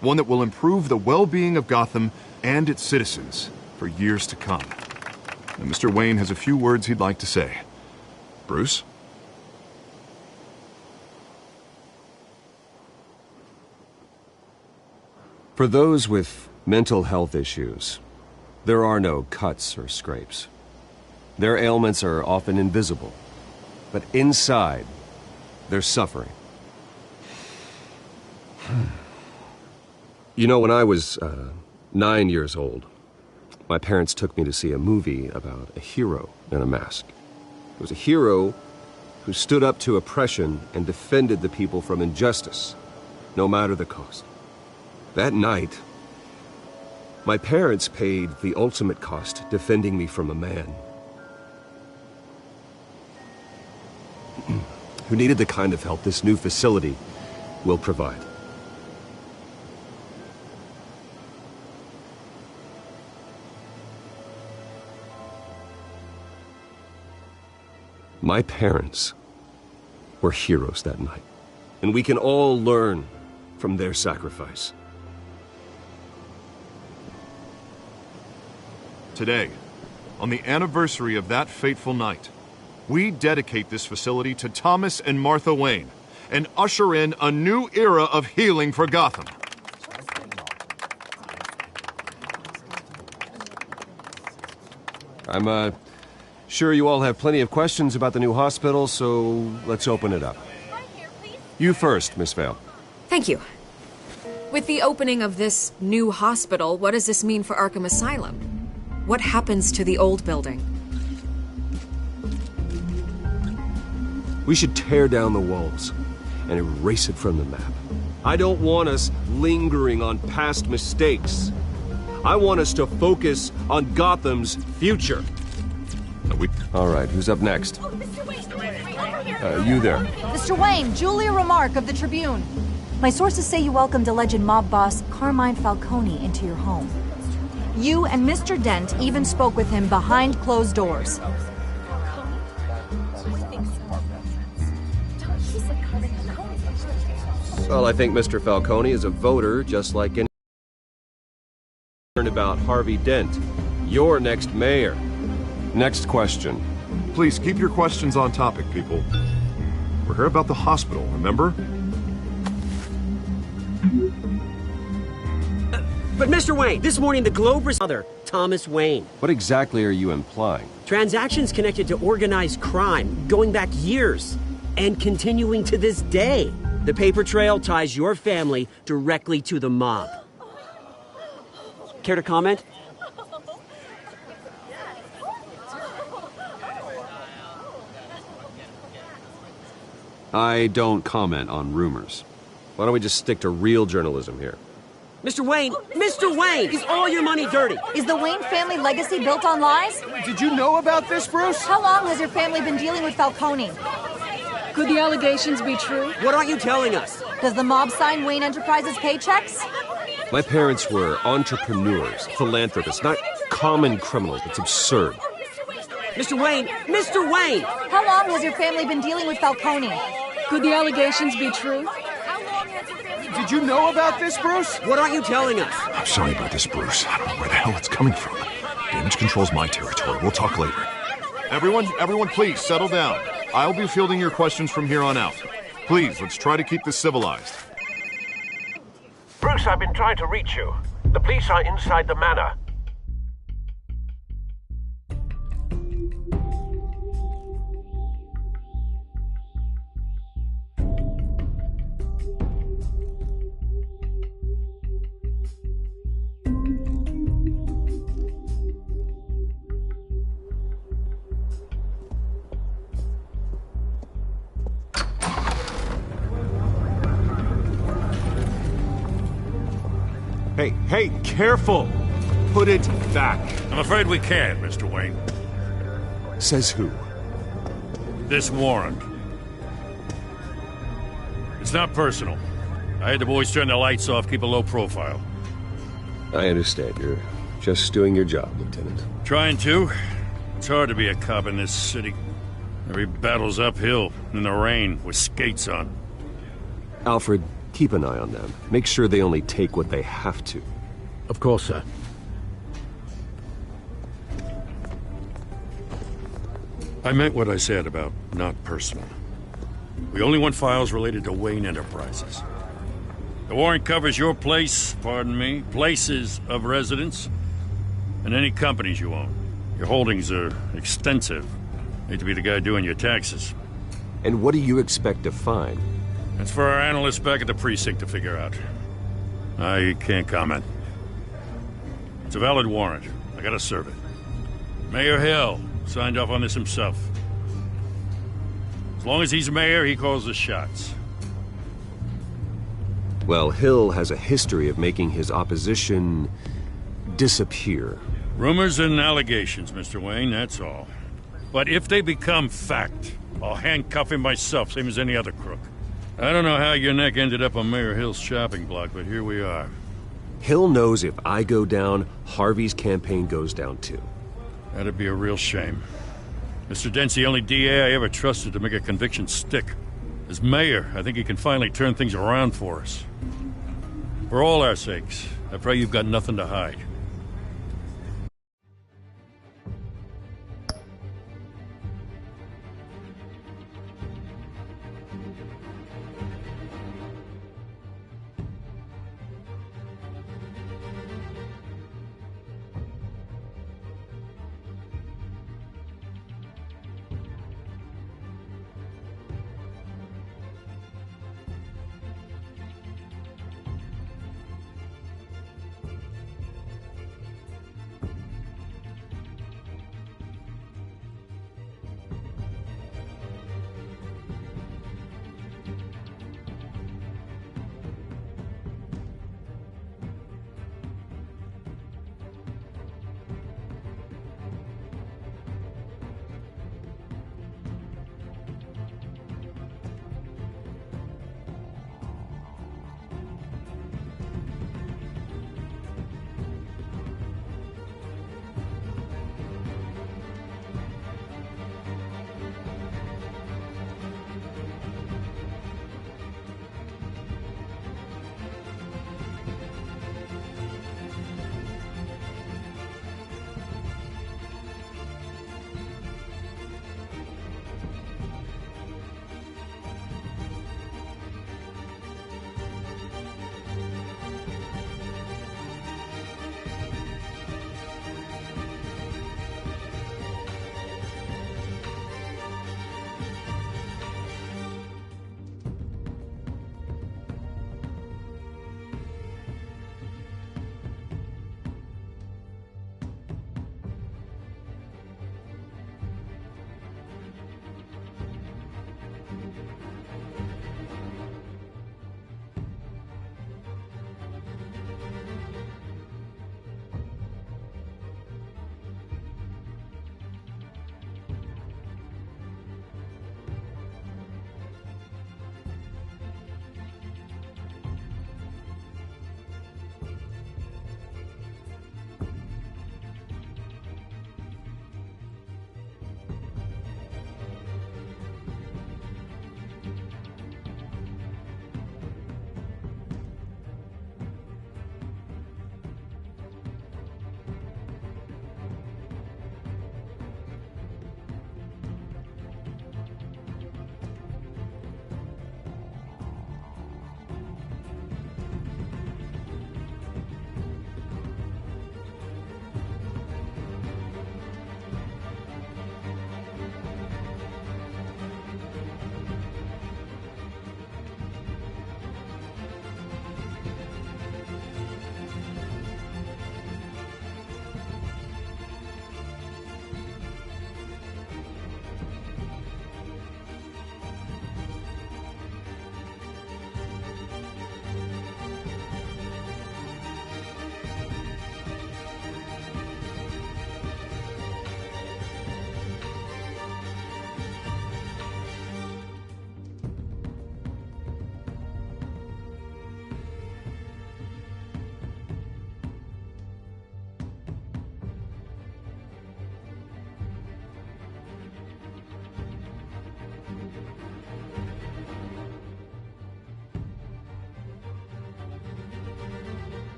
One that will improve the well-being of Gotham and its citizens for years to come. And Mr. Wayne has a few words he'd like to say. Bruce? For those with mental health issues, there are no cuts or scrapes. Their ailments are often invisible, but inside, they're suffering. You know, when I was 9 years old, my parents took me to see a movie about a hero in a mask. It was a hero who stood up to oppression and defended the people from injustice, no matter the cost. That night, my parents paid the ultimate cost defending me from a man who needed the kind of help this new facility will provide. My parents were heroes that night, and we can all learn from their sacrifice. Today, on the anniversary of that fateful night, we dedicate this facility to Thomas and Martha Wayne and usher in a new era of healing for Gotham. I'm sure you all have plenty of questions about the new hospital, so let's open it up. You first, Miss Vale. Thank you. With the opening of this new hospital, what does this mean for Arkham Asylum? What happens to the old building? We should tear down the walls and erase it from the map. I don't want us lingering on past mistakes. I want us to focus on Gotham's future. All right, who's up next? You there. Mr. Wayne, Julia Remark of the Tribune. My sources say you welcomed alleged mob boss Carmine Falcone into your home. You and Mr. Dent even spoke with him behind closed doors. Well, I think Mr. Falcone is a voter, just like any about Harvey Dent, your next mayor. Next question. Please keep your questions on topic, people. We're here about the hospital, remember? But Mr. Wayne, this morning the Globe mother, Thomas Wayne. What exactly are you implying? Transactions connected to organized crime, going back years, and continuing to this day. The paper trail ties your family directly to the mob. Care to comment? I don't comment on rumors. Why don't we just stick to real journalism here? Mr. Wayne! Mr. Wayne! Is all your money dirty? Is the Wayne family legacy built on lies? Did you know about this, Bruce? How long has your family been dealing with Falcone? Could the allegations be true? What aren't you telling us? Does the mob sign Wayne Enterprises paychecks? My parents were entrepreneurs, philanthropists, not common criminals. It's absurd. Mr. Wayne! Mr. Wayne! How long has your family been dealing with Falcone? Could the allegations be true? Did you know about this, Bruce? What aren't you telling us? I'm sorry about this, Bruce. I don't know where the hell it's coming from. Damage control's my territory. We'll talk later. Everyone, please, settle down. I'll be fielding your questions from here on out. Please, let's try to keep this civilized. Bruce, I've been trying to reach you. The police are inside the manor. Hey, careful! Put it back. I'm afraid we can't, Mr. Wayne. Says who? This warrant. It's not personal. I had the boys turn the lights off, keep a low profile. I understand. You're just doing your job, Lieutenant. Trying to. It's hard to be a cop in this city. Every battle's uphill, in the rain, with skates on. Alfred, keep an eye on them. Make sure they only take what they have to. Of course, sir. I meant what I said about not personal. We only want files related to Wayne Enterprises. The warrant covers your place, pardon me, places of residence, and any companies you own. Your holdings are extensive. Hate to be the guy doing your taxes. And what do you expect to find? That's for our analysts back at the precinct to figure out. I can't comment. It's a valid warrant. I gotta serve it. Mayor Hill signed off on this himself. As long as he's mayor, he calls the shots. Well, Hill has a history of making his opposition disappear. Rumors and allegations, Mr. Wayne, that's all. But if they become fact, I'll handcuff him myself, same as any other crook. I don't know how your neck ended up on Mayor Hill's shopping block, but here we are. Hill knows if I go down, Harvey's campaign goes down too. That'd be a real shame. Mr. Dent's the only DA I ever trusted to make a conviction stick. As mayor, I think he can finally turn things around for us. For all our sakes, I pray you've got nothing to hide.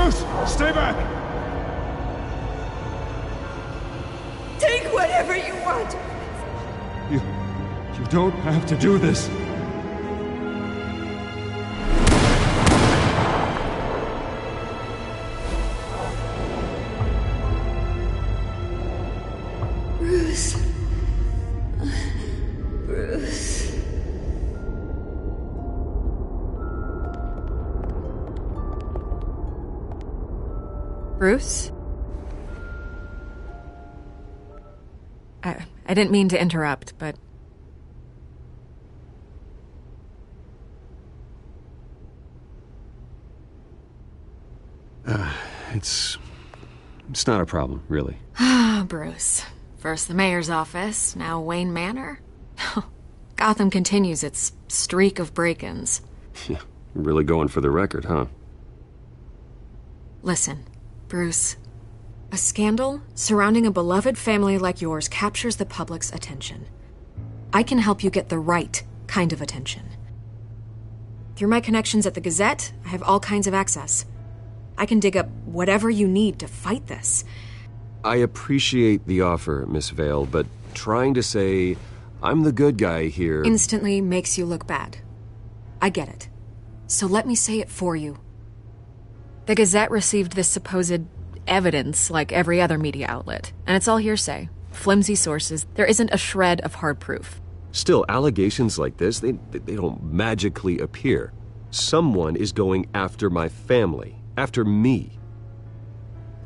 Bruce, stay back! Take whatever you want! You don't have to do this. Bruce. Bruce. Bruce? I didn't mean to interrupt, but... It's not a problem, really. Ah, Bruce. First the mayor's office, now Wayne Manor. Gotham continues its streak of break-ins. Yeah, really going for the record, huh? Listen, Bruce. A scandal surrounding a beloved family like yours captures the public's attention. I can help you get the right kind of attention. Through my connections at the Gazette, I have all kinds of access. I can dig up whatever you need to fight this. I appreciate the offer, Miss Vale, but trying to say I'm the good guy here... instantly makes you look bad. I get it. So let me say it for you. The Gazette received this supposed evidence like every other media outlet, and it's all hearsay. Flimsy sources. There isn't a shred of hard proof. Still, allegations like this, they don't magically appear. Someone is going after my family. After me.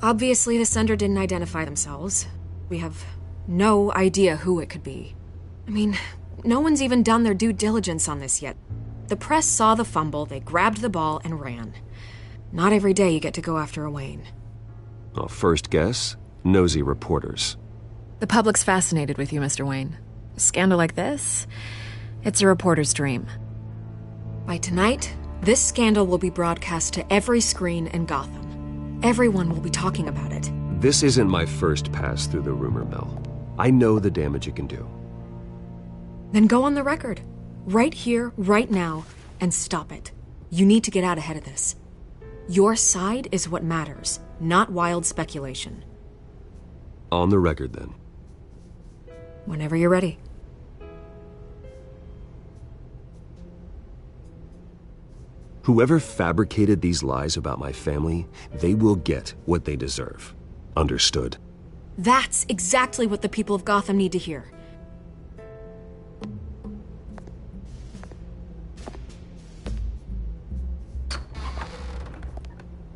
Obviously, the sender didn't identify themselves. We have no idea who it could be. I mean, no one's even done their due diligence on this yet. The press saw the fumble, they grabbed the ball and ran. Not every day you get to go after a Wayne. Well, first guess, nosy reporters. The public's fascinated with you, Mr. Wayne. A scandal like this, it's a reporter's dream. By tonight, this scandal will be broadcast to every screen in Gotham. Everyone will be talking about it. This isn't my first pass through the rumor mill. I know the damage it can do. Then go on the record. Right here, right now, and stop it. You need to get out ahead of this. Your side is what matters, not wild speculation. On the record, then. Whenever you're ready. Whoever fabricated these lies about my family, they will get what they deserve. Understood? That's exactly what the people of Gotham need to hear.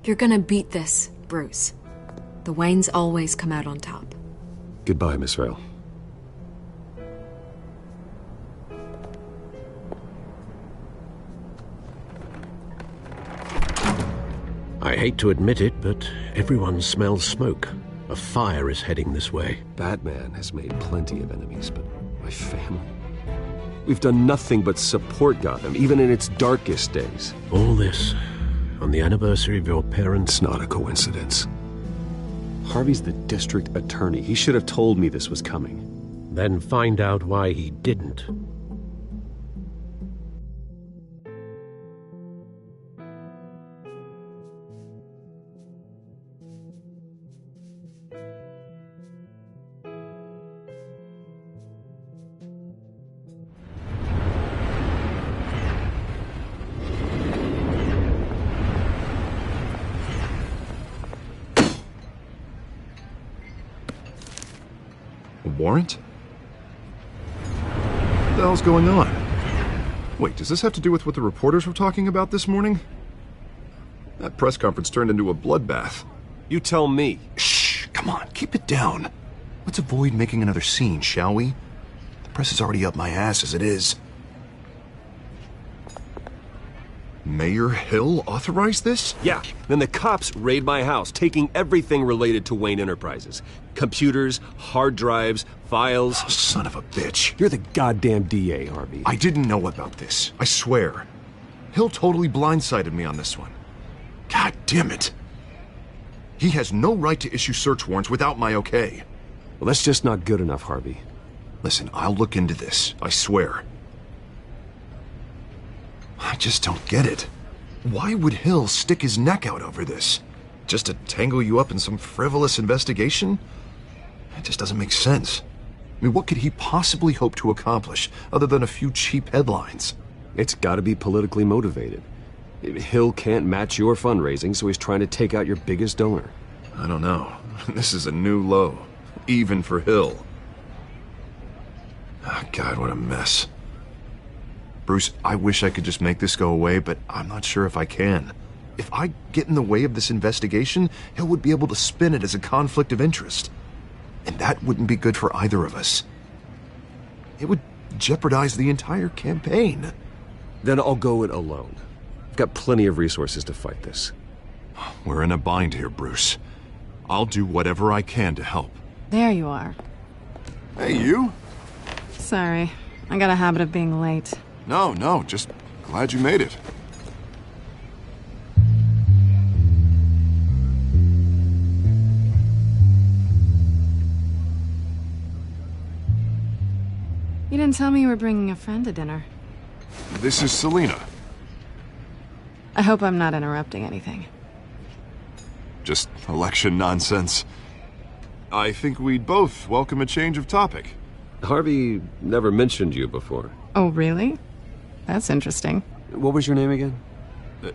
You're gonna beat this, Bruce. The Waynes always come out on top. Goodbye, Miss Vale. I hate to admit it, but everyone smells smoke. A fire is heading this way. Batman has made plenty of enemies, but my family... We've done nothing but support Gotham, even in its darkest days. All this on the anniversary of your parents'... It's not a coincidence. Harvey's the district attorney. He should have told me this was coming. Then find out why he didn't. Warrant? What the hell's going on? Wait, does this have to do with what the reporters were talking about this morning? That press conference turned into a bloodbath. You tell me. Shh, come on, keep it down. Let's avoid making another scene, shall we? The press is already up my ass as it is. Mayor Hill authorized this? Yeah, then the cops raid my house, taking everything related to Wayne Enterprises. Computers, hard drives, files. Oh, son of a bitch. You're the goddamn DA, Harvey. I didn't know about this, I swear. Hill totally blindsided me on this one. God damn it. He has no right to issue search warrants without my okay. Well, that's just not good enough, Harvey. Listen, I'll look into this, I swear. I just don't get it. Why would Hill stick his neck out over this? just to tangle you up in some frivolous investigation? It just doesn't make sense. I mean, what could he possibly hope to accomplish other than a few cheap headlines? It's gotta be politically motivated. Hill can't match your fundraising, so he's trying to take out your biggest donor. I don't know. This is a new low, even for Hill. Oh, God, what a mess. Bruce, I wish I could just make this go away, but I'm not sure if I can. If I get in the way of this investigation, Hill would be able to spin it as a conflict of interest. And that wouldn't be good for either of us. It would jeopardize the entire campaign. Then I'll go it alone. I've got plenty of resources to fight this. We're in a bind here, Bruce. I'll do whatever I can to help. There you are. Hey, you? Sorry. I got a habit of being late. No, just glad you made it. You didn't tell me you were bringing a friend to dinner. This is Selina. I hope I'm not interrupting anything. Just election nonsense. I think we'd both welcome a change of topic. Harvey never mentioned you before. Oh, really? That's interesting. What was your name again?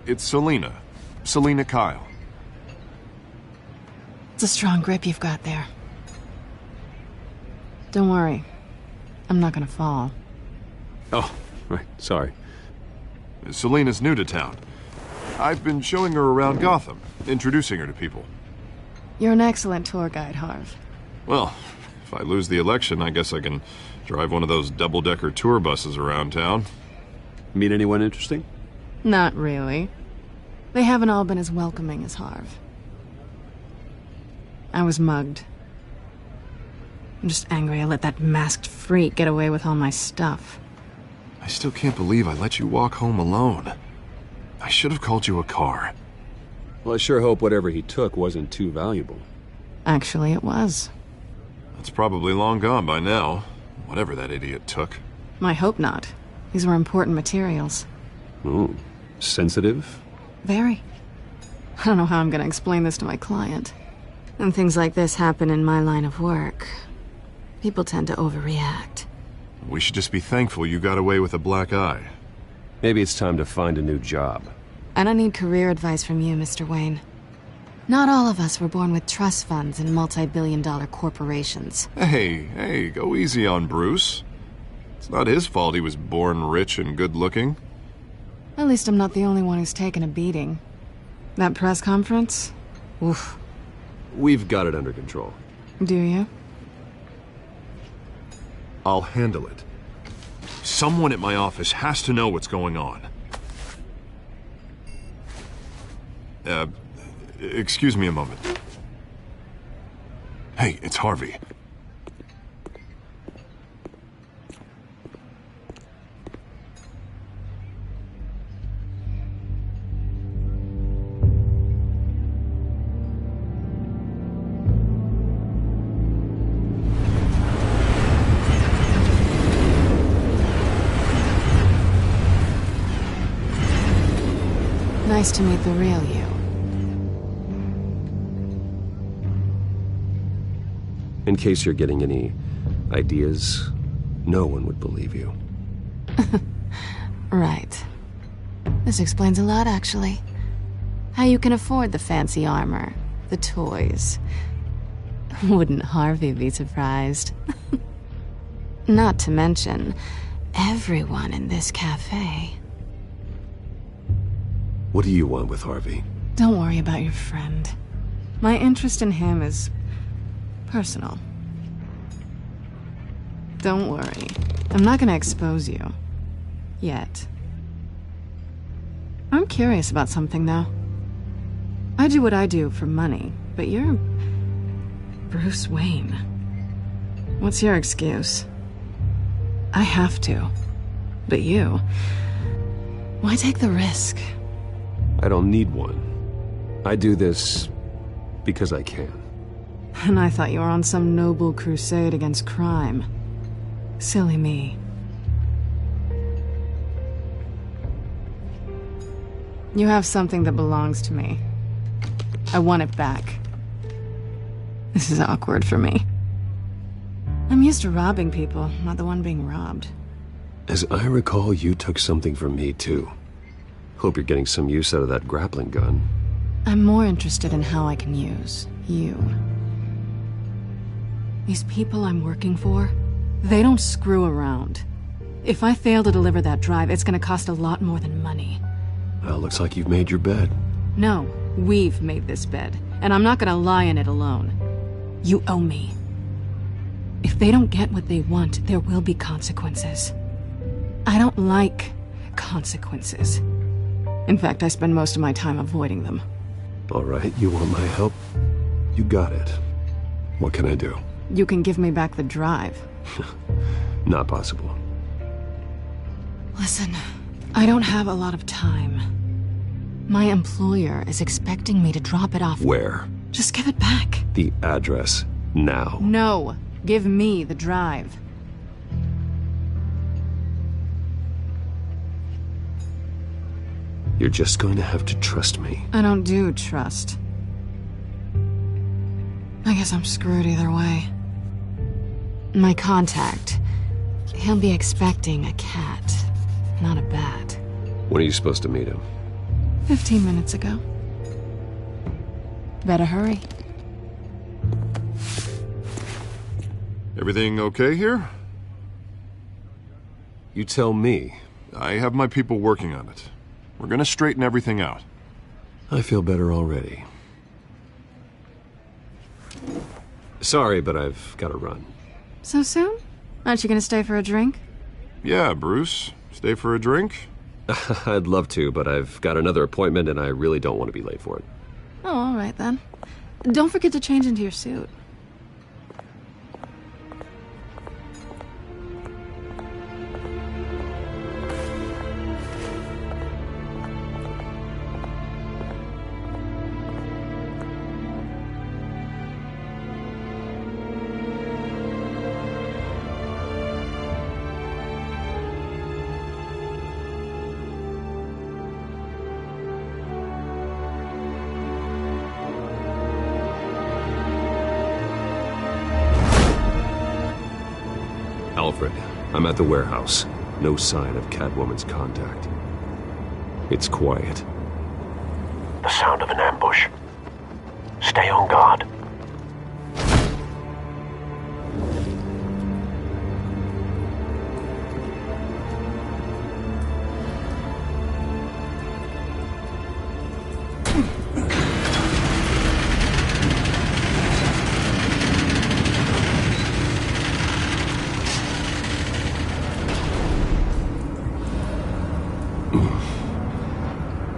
It's Selina. Selina Kyle. It's a strong grip you've got there. Don't worry. I'm not gonna fall. Oh, right. Sorry. Selina's new to town. I've been showing her around Gotham, introducing her to people. You're an excellent tour guide, Harv. Well, if I lose the election, I guess I can drive one of those double-decker tour buses around town. Meet anyone interesting? Not really. They haven't all been as welcoming as Harv. I was mugged. I'm just angry I let that masked freak get away with all my stuff. I still can't believe I let you walk home alone. I should have called you a car. Well, I sure hope whatever he took wasn't too valuable. Actually, it was. It's probably long gone by now, whatever that idiot took. I hope not. These were important materials. Ooh, sensitive? Very. I don't know how I'm gonna explain this to my client. And things like this happen in my line of work. People tend to overreact. We should just be thankful you got away with a black eye. Maybe it's time to find a new job. I don't need career advice from you, Mr. Wayne. Not all of us were born with trust funds and multi-billion-dollar corporations. Hey, go easy on Bruce. It's not his fault he was born rich and good-looking. At least I'm not the only one who's taken a beating. That press conference? Oof. We've got it under control. Do you? I'll handle it. Someone at my office has to know what's going on. Excuse me a moment. Hey, it's Harvey. Nice to meet the real you. In case you're getting any ideas, no one would believe you. Right. This explains a lot, actually. How you can afford the fancy armor, the toys. Wouldn't Harvey be surprised? Not to mention, everyone in this cafe. What do you want with Harvey? Don't worry about your friend. My interest in him is personal. Don't worry. I'm not gonna expose you. Yet. I'm curious about something, though. I do what I do for money, but you're Bruce Wayne. What's your excuse? I have to. But you... why take the risk? I don't need one. I do this because I can. And I thought you were on some noble crusade against crime. Silly me. You have something that belongs to me. I want it back. This is awkward for me. I'm used to robbing people, not the one being robbed. As I recall, you took something from me, too. Hope you're getting some use out of that grappling gun. I'm more interested in how I can use you. These people I'm working for, they don't screw around. If I fail to deliver that drive, it's gonna cost a lot more than money. Well, looks like you've made your bed. No, we've made this bed, and I'm not gonna lie in it alone. You owe me. If they don't get what they want, there will be consequences. I don't like consequences. In fact, I spend most of my time avoiding them. All right, you want my help? You got it. What can I do? You can give me back the drive. Not possible. Listen, I don't have a lot of time. My employer is expecting me to drop it off. Where? Just give it back. The address, now. No, give me the drive. You're just going to have to trust me. I don't do trust. I guess I'm screwed either way. My contact, he'll be expecting a cat, not a bat. When are you supposed to meet him? 15 minutes ago. Better hurry. Everything okay here? You tell me. I have my people working on it. We're gonna straighten everything out. I feel better already. Sorry, but I've got to run. So soon? Aren't you gonna stay for a drink? Yeah, Bruce. Stay for a drink? I'd love to, but I've got another appointment and I really don't want to be late for it. Oh, all right then. Don't forget to change into your suit. Alfred, I'm at the warehouse. No sign of Catwoman's contact. It's quiet. The sound of an ambush. Stay on guard.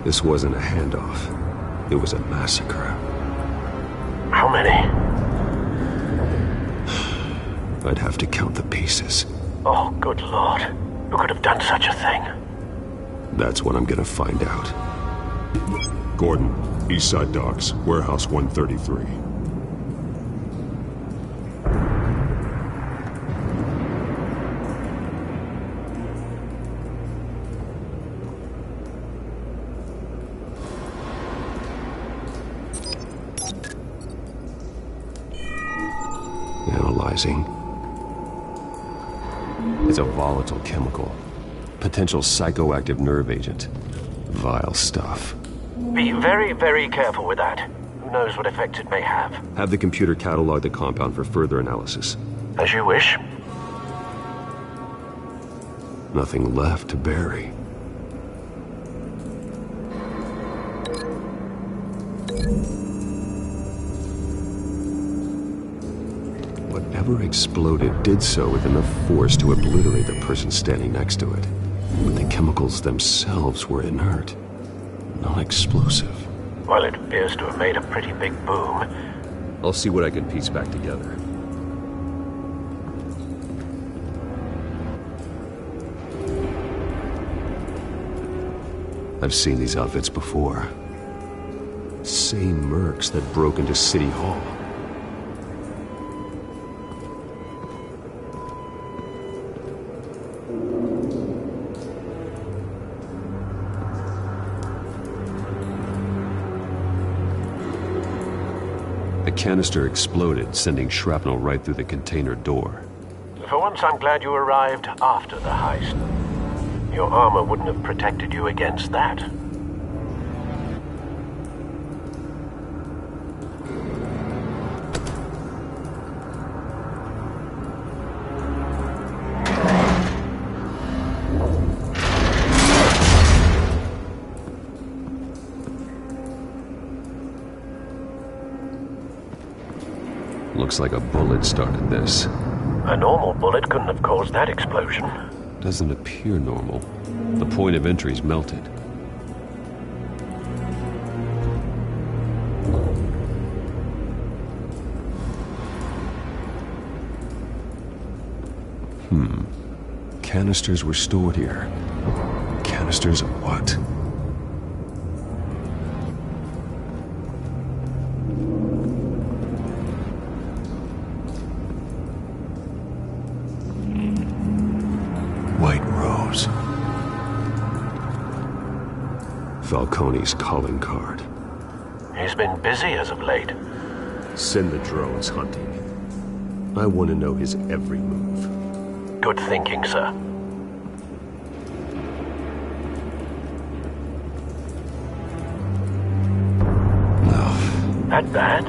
This wasn't a handoff. It was a massacre. How many? I'd have to count the pieces. Oh, good Lord. Who could have done such a thing? That's what I'm gonna find out. Gordon, Eastside Docks, Warehouse 133. Analyzing. It's a volatile chemical. Potential psychoactive nerve agent. Vile stuff. Be very, very careful with that. Who knows what effect it may have. Have the computer catalog the compound for further analysis. As you wish. Nothing left to bury. Whatever exploded did so with enough force to obliterate the person standing next to it. But the chemicals themselves were inert, non-explosive. Well, it appears to have made a pretty big boom. I'll see what I can piece back together. I've seen these outfits before. Same mercs that broke into City Hall. A canister exploded, sending shrapnel right through the container door. For once, I'm glad you arrived after the heist. Your armor wouldn't have protected you against that. Looks like a bullet started this. A normal bullet couldn't have caused that explosion. Doesn't appear normal. The point of entry's melted. Canisters were stored here. Canisters of what? White Rose. Falcone's calling card. He's been busy as of late. Send the drones hunting. I want to know his every move. Good thinking, sir. No. That bad?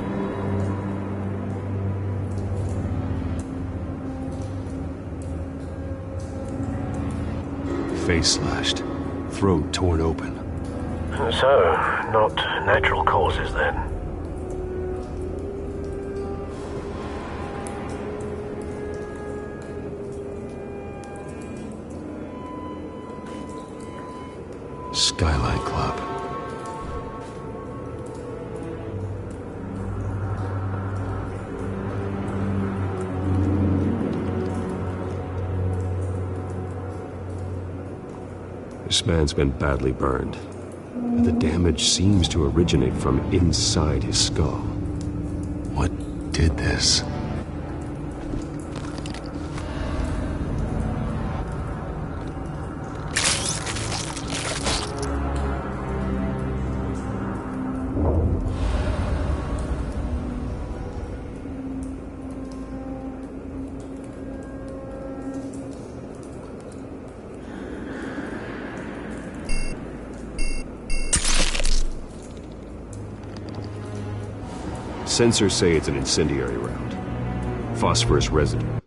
Face slashed. Throat torn open. So, not natural causes then. Skyline Club. This man's been badly burned, and the damage seems to originate from inside his skull. What did this? Sensors say it's an incendiary round. Phosphorus residue.